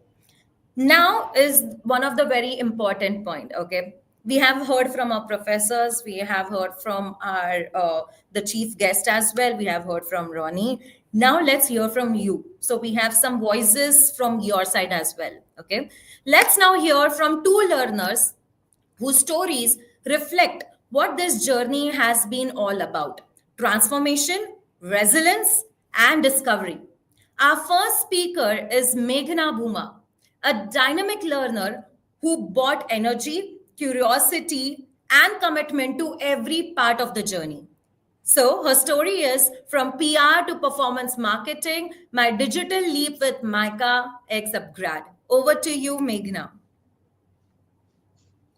A: Now is one of the very important point. Okay, we have heard from our professors, we have heard from our the chief guest as well, we have heard from Ronnie. Now let's hear from you. So we have some voices from your side as well. Okay, let's now hear from two learners whose stories reflect what this journey has been all about: transformation, resilience, and discovery. Our first speaker is Meghna Bhuma, a dynamic learner who brought energy, curiosity, and commitment to every part of the journey. So her story is from PR to performance marketing, my digital leap with MICA x upGrad. Over to you, Meghna.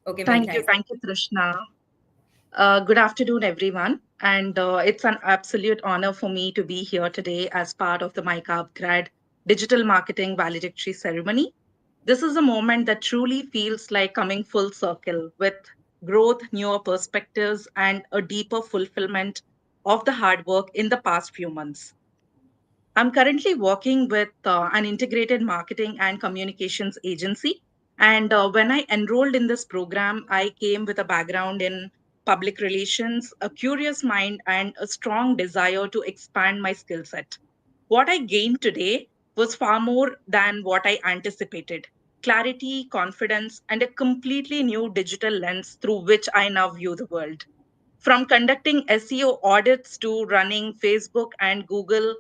A: Okay,
F: Thank
A: Meghna.
F: you. Thank you, Trishna. Good afternoon, everyone. And it's an absolute honor for me to be here today as part of the MICA upGrad Digital Marketing Valedictory Ceremony. This is a moment that truly feels like coming full circle with growth, newer perspectives, and a deeper fulfillment of the hard work in the past few months. I'm currently working with an integrated marketing and communications agency. And when I enrolled in this program, I came with a background in public relations, a curious mind, and a strong desire to expand my skill set. What I gained today was far more than what I anticipated: clarity, confidence, and a completely new digital lens through which I now view the world. From conducting SEO audits to running Facebook and Google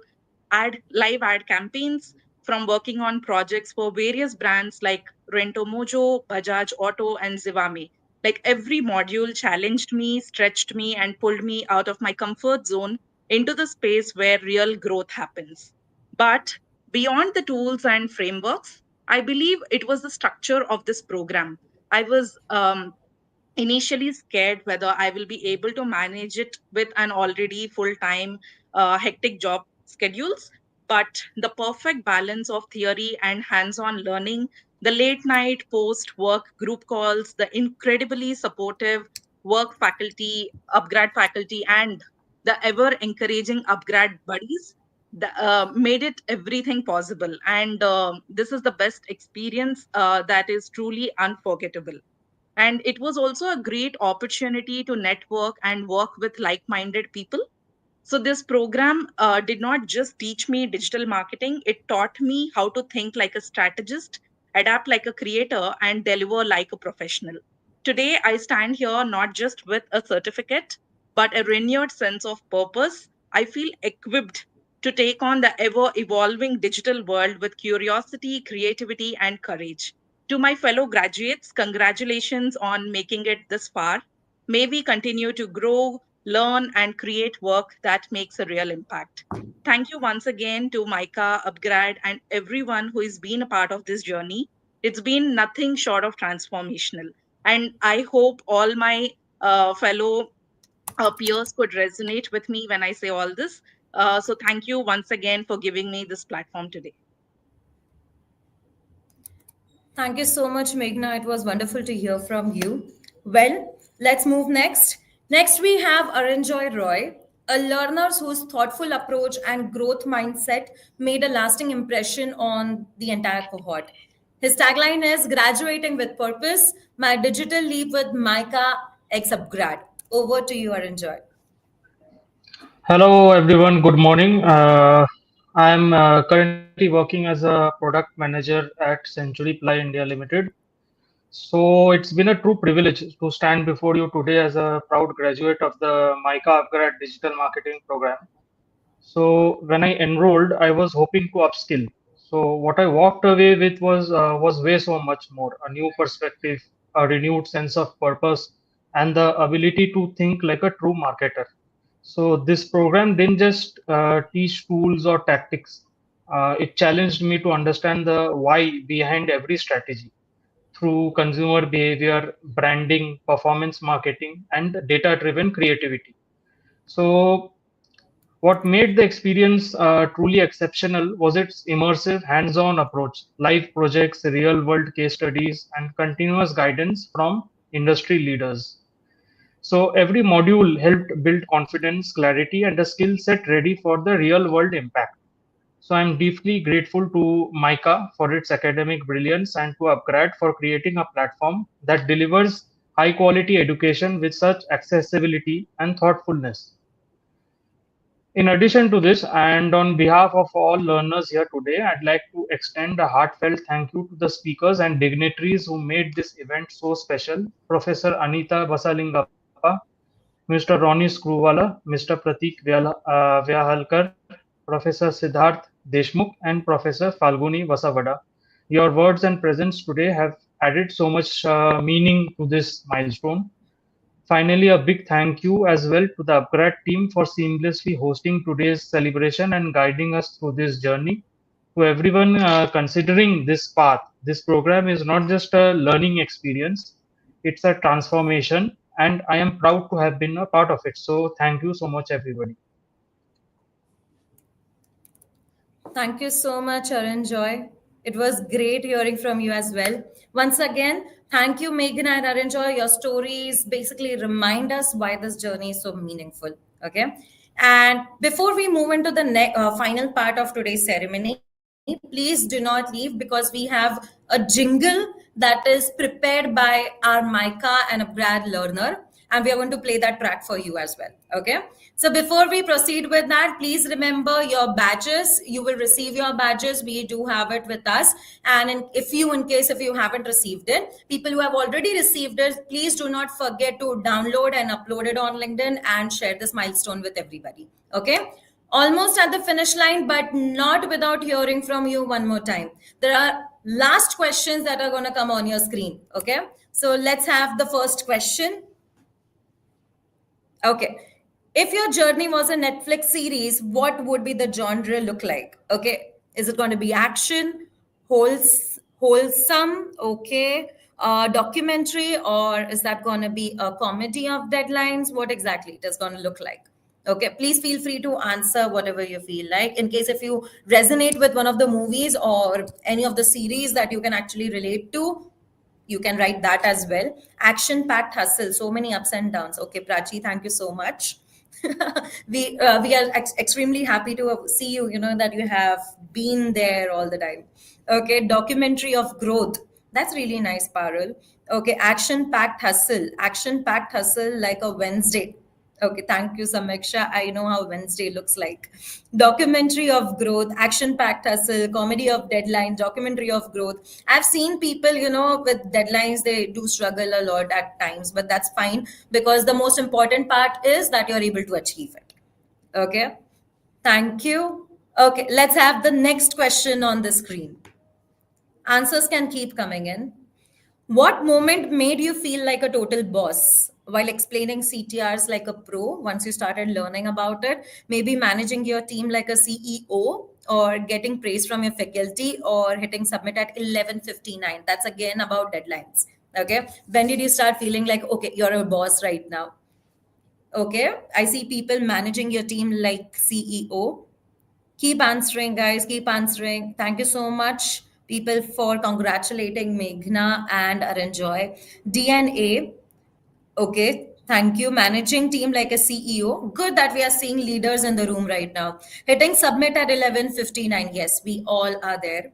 F: live ad campaigns, from working on projects for various brands like Rento Mojo, Bajaj Auto, and Zivame. Like every module challenged me, stretched me, and pulled me out of my comfort zone into the space where real growth happens. But beyond the tools and frameworks, I believe it was the structure of this program. I was initially scared whether I will be able to manage it with an already full time, hectic job schedules. But the perfect balance of theory and hands on learning, the late night post work group calls, the incredibly supportive work faculty, upgrad faculty, and the ever encouraging upgrad buddies made it everything possible. And this is the best experience that is truly unforgettable. And it was also a great opportunity to network and work with like minded people. So, this program did not just teach me digital marketing, it taught me how to think like a strategist, adapt like a creator, and deliver like a professional. Today, I stand here not just with a certificate, but a renewed sense of purpose. I feel equipped to take on the ever evolving digital world with curiosity, creativity, and courage. To my fellow graduates, congratulations on making it this far. May we continue to grow, learn, and create work that makes a real impact. Thank you once again to MICA, upGrad, and everyone who has been a part of this journey. It's been nothing short of transformational. And I hope all my fellow peers could resonate with me when I say all this. So thank you once again for giving me this platform today.
A: Thank you so much, Meghna. It was wonderful to hear from you. Well, let's move next. Next, we have Aranjoy Roy, a learner whose thoughtful approach and growth mindset made a lasting impression on the entire cohort. His tagline is graduating with purpose, my digital leap with MICA X upgrad. Over to you, Aranjoy.
G: Hello everyone, good morning. I'm currently working as a product manager at Century Ply India Limited. So it's been a true privilege to stand before you today as a proud graduate of the MICA upgrad digital marketing program. So when I enrolled, I was hoping to upskill. So what I walked away with was way so much more: a new perspective, a renewed sense of purpose, and the ability to think like a true marketer. So this program didn't just teach tools or tactics. It challenged me to understand the why behind every strategy through consumer behavior, branding, performance marketing, and data-driven creativity. So what made the experience truly exceptional was its immersive, hands-on approach, live projects, real-world case studies, and continuous guidance from industry leaders. So every module helped build confidence, clarity, and a skill set ready for the real world impact. So I'm deeply grateful to MICA for its academic brilliance and to upGrad for creating a platform that delivers high quality education with such accessibility and thoughtfulness. In addition to this, and on behalf of all learners here today, I'd like to extend a heartfelt thank you to the speakers and dignitaries who made this event so special. Professor Anita Basalingappa, Mr. Ronnie Screwvala, Mr. Pratik Vyahalkar, Professor Siddharth Deshmukh, and Professor Falguni Vasavada. Your words and presence today have added so much meaning to this milestone. Finally, a big thank you as well to the upGrad team for seamlessly hosting today's celebration and guiding us through this journey. To everyone considering this path, this program is not just a learning experience, it's a transformation, and I am proud to have been a part of it. So, thank you so much, everybody.
A: Thank you so much, Aranjoy. It was great hearing from you as well. Once again, thank you, Megan and Aranjoy. Your stories basically remind us why this journey is so meaningful. Okay. And before we move into the final part of today's ceremony, please do not leave because we have a jingle that is prepared by our MICA and a upGrad learner. And we are going to play that track for you as well. Okay. So before we proceed with that, please remember your badges. You will receive your badges. We do have it with us. And in case if you haven't received it, people who have already received it, please do not forget to download and upload it on LinkedIn and share this milestone with everybody. Okay. Almost at the finish line, but not without hearing from you one more time. There are last questions that are going to come on your screen. Okay. So let's have the first question. Okay. If your journey was a Netflix series, what would be the genre look like? Okay. Is it going to be action, wholesome, okay, documentary, or is that going to be a comedy of deadlines? What exactly it is going to look like? Okay. Please feel free to answer whatever you feel like. In case if you resonate with one of the movies or any of the series that you can actually relate to, You can write that as well. Action packed hustle, so many ups and downs. Okay, Prachi, thank you so much. We are extremely happy to see you, that you have been there all the time. Okay, documentary of growth. That's really nice, Parul. Okay, action packed hustle like a Wednesday. Okay, thank you, Samiksha. I know how Wednesday looks like. Documentary of growth, action-packed hustle, comedy of deadlines, documentary of growth. I've seen people, with deadlines, they do struggle a lot at times, but that's fine because the most important part is that you're able to achieve it. Okay, thank you. Okay, let's have the next question on the screen. Answers can keep coming in. What moment made you feel like a total boss while explaining CTRs like a pro once you started learning about it? Maybe managing your team like a CEO, or getting praise from your faculty, or hitting submit at 11:59. That's again about deadlines. Okay. When did you start feeling like, okay, you're a boss right now? Okay. I see people managing your team like CEO. Keep answering, guys. Keep answering. Thank you so much, people, for congratulating Meghna and Aranjoy. DNA. Okay. Thank you. Managing team like a CEO. Good that we are seeing leaders in the room right now. Hitting submit at 11:59. Yes, we all are there.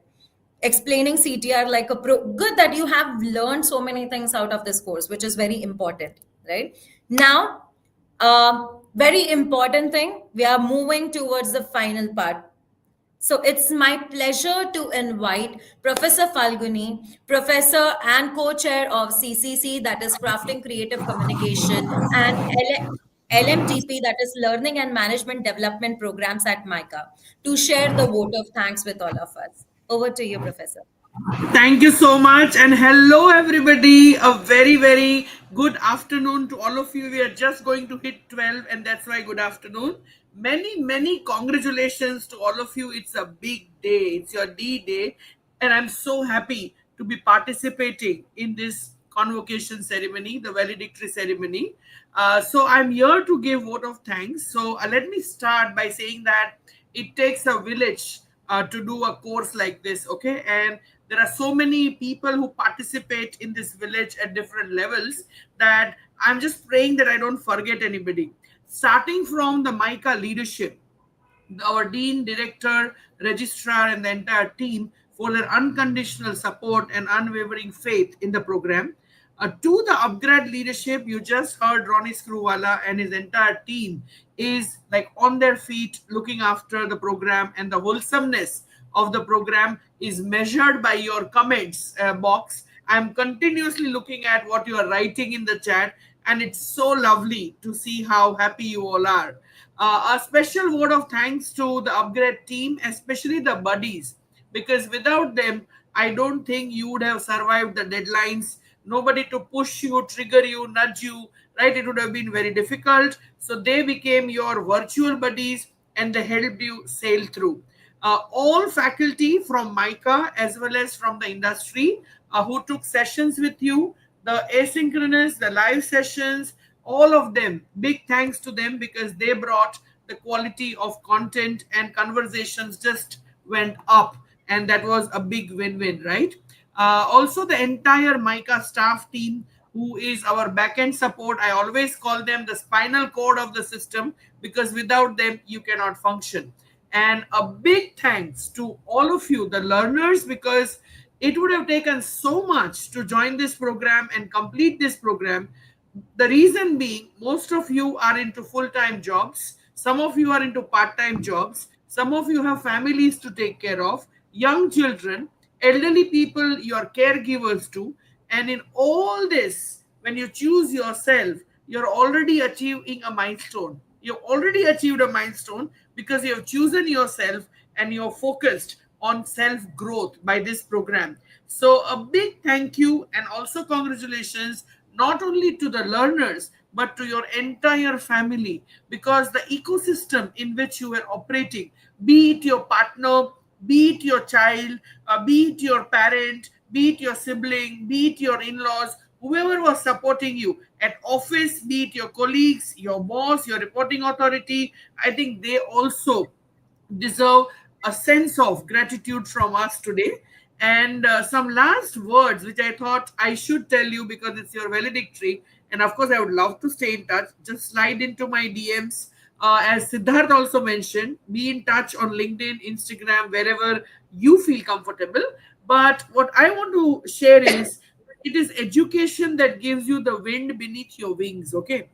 A: Explaining CTR like a pro. Good that you have learned so many things out of this course, which is very important, right? Now, very important thing, we are moving towards the final part. So it's my pleasure to invite Professor Falguni, Professor and co-chair of CCC, that is Crafting Creative Communication, and LMTP, that is Learning and Management Development Programs at MICA, to share the vote of thanks with all of us. Over to you, Professor.
H: Thank you so much, and hello everybody. A very, very good afternoon to all of you. We are just going to hit 12, and that's why good afternoon. Many, many congratulations to all of you. It's a big day, it's your D day, and I'm so happy to be participating in this convocation ceremony, the valedictory ceremony. So I'm here to give vote of thanks. So let me start by saying that it takes a village to do a course like this, okay? And there are so many people who participate in this village at different levels that I'm just praying that I don't forget anybody. Starting from the MICA leadership, our dean, director, registrar, and the entire team for their unconditional support and unwavering faith in the program. To the upGrad leadership, you just heard Ronnie Screwwala and his entire team is like on their feet looking after the program, and the wholesomeness of the program is measured by your comments box. I'm continuously looking at what you are writing in the chat, and it's so lovely to see how happy you all are. A special word of thanks to the upGrad team, especially the buddies, because without them, I don't think you would have survived the deadlines. Nobody to push you, trigger you, nudge you, right? It would have been very difficult. So they became your virtual buddies and they helped you sail through. All faculty from MICA as well as from the industry who took sessions with you, the asynchronous, the live sessions, all of them, big thanks to them because they brought the quality of content, and conversations just went up, and that was a big win-win, right? Also, the entire MICA staff team, who is our backend support. I always call them the spinal cord of the system because without them, you cannot function. And a big thanks to all of you, the learners, because it would have taken so much to join this program and complete this program. The reason being, most of you are into full-time jobs. Some of you are into part-time jobs. Some of you have families to take care of, young children, elderly people, your caregivers too. And in all this, when you choose yourself, you're already achieving a milestone. You've already achieved a milestone because you have chosen yourself and you're focused on self-growth by this program. So a big thank you and also congratulations not only to the learners, but to your entire family, because the ecosystem in which you were operating, be it your partner, be it your child, be it your parent, be it your sibling, be it your in-laws, whoever was supporting you at office, be it your colleagues, your boss, your reporting authority, I think they also deserve a sense of gratitude from us today. And some last words which I thought I should tell you because it's your valedictory. And of course, I would love to stay in touch. Just slide into my DMs. As Siddharth also mentioned, be in touch on LinkedIn, Instagram, wherever you feel comfortable. But what I want to share is it is education that gives you the wind beneath your wings, okay?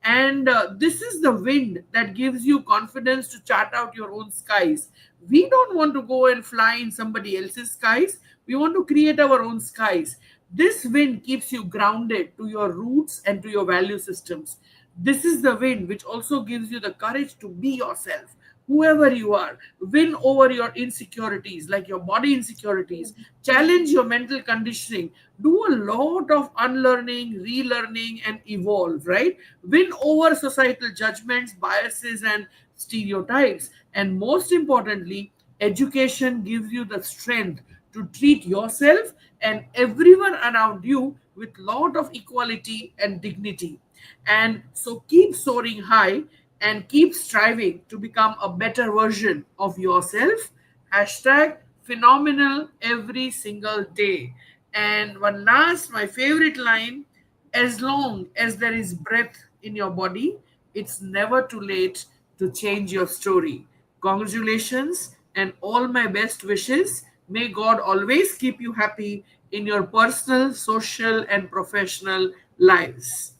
H: And this is the wind that gives you confidence to chart out your own skies. We don't want to go and fly in somebody else's skies. We want to create our own skies. This wind keeps you grounded to your roots and to your value systems. This is the wind which also gives you the courage to be yourself, whoever you are. Win over your insecurities, like your body insecurities. Challenge your mental conditioning. Do a lot of unlearning, relearning, and evolve, right? Win over societal judgments, biases, and stereotypes. And most importantly, education gives you the strength to treat yourself and everyone around you with lot of equality and dignity. And so keep soaring high and keep striving to become a better version of yourself. Hashtag phenomenal every single day. And one last, my favorite line: as long as there is breath in your body, it's never too late to change your story. Congratulations and all my best wishes. May God always keep you happy in your personal, social, and professional lives.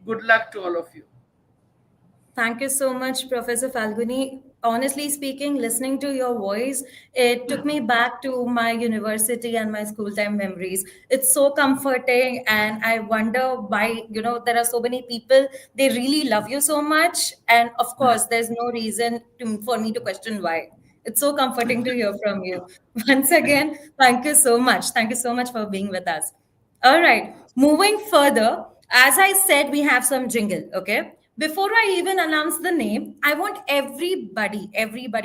H: Good luck to all of you.
A: Thank you so much, Professor Falguni. Honestly speaking, listening to your voice, it took me back to my university and my school time memories. It's so comforting, and I wonder why, there are so many people, they really love you so much. And of course, there's no reason for me to question why. It's so comforting to hear from you. Once again, thank you so much. Thank you so much for being with us. All right, moving further, as I said, we have some jingle, okay? Before I even announce the name, I want everybody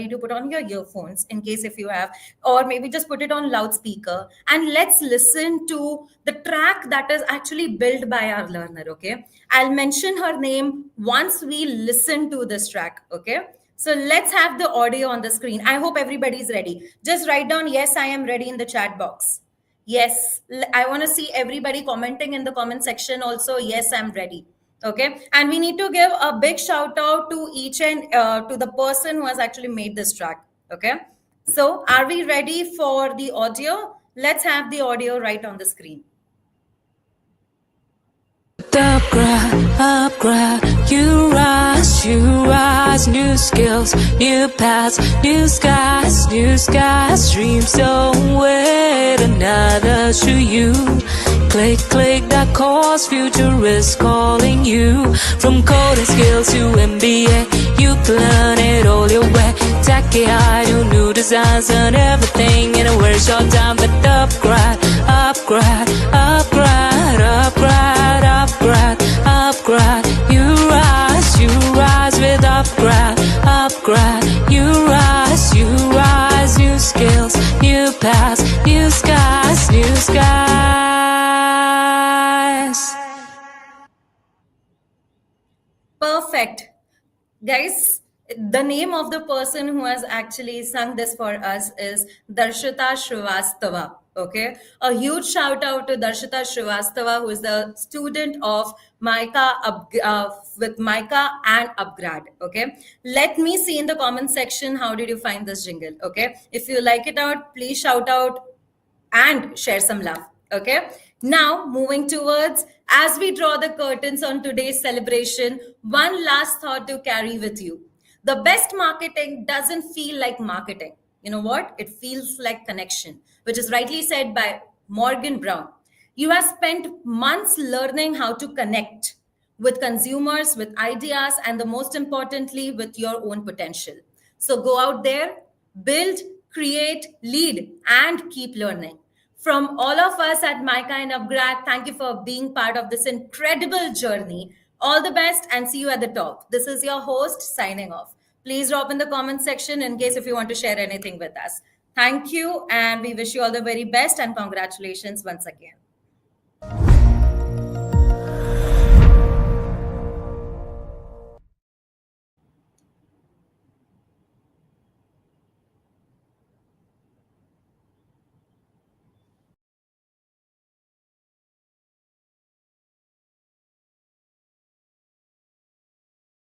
A: to put on your earphones in case if you have, or maybe just put it on loudspeaker, and let's listen to the track that is actually built by our learner, okay? I'll mention her name once we listen to this track, okay? So let's have the audio on the screen. I hope everybody's ready. Just write down, yes, I am ready in the chat box. Yes, I want to see everybody commenting in the comment section also. Yes, I'm ready. Okay. And we need to give a big shout out to each and to the person who has actually made this track. Okay. So are we ready for the audio? Let's have the audio right on the screen.
I: upGrad, you rise, new skills, new paths, new skies, dreams don't wait another to you. Click, that course, future is calling you. From coding skills to MBA, you can learn it all your way. Tech AI to new designs and everything in a very short time. But upGrad, you rise with upGrad, you rise, new skills, new paths, new skies.
A: Perfect. Guys, the name of the person who has actually sung this for us is Darshita Srivastava. Okay, a huge shout out to Darshita Srivastava, who is the student of MICA with MICA and upGrad. Okay, let me see in the comment section how did you find this jingle. Okay, if you like it out, please shout out and share some love. Okay, now moving towards, as we draw the curtains on today's celebration, one last thought to carry with you. The best marketing doesn't feel like marketing. You know what? It feels like connection, which is rightly said by Morgan Brown. You have spent months learning how to connect with consumers, with ideas, and the most importantly, with your own potential. So go out there, build, create, lead, and keep learning. From all of us at MICA and upGrad, thank you for being part of this incredible journey. All the best and see you at the top. This is your host signing off. Please drop in the comment section in case if you want to share anything with us. Thank you, and we wish you all the very best and congratulations once again.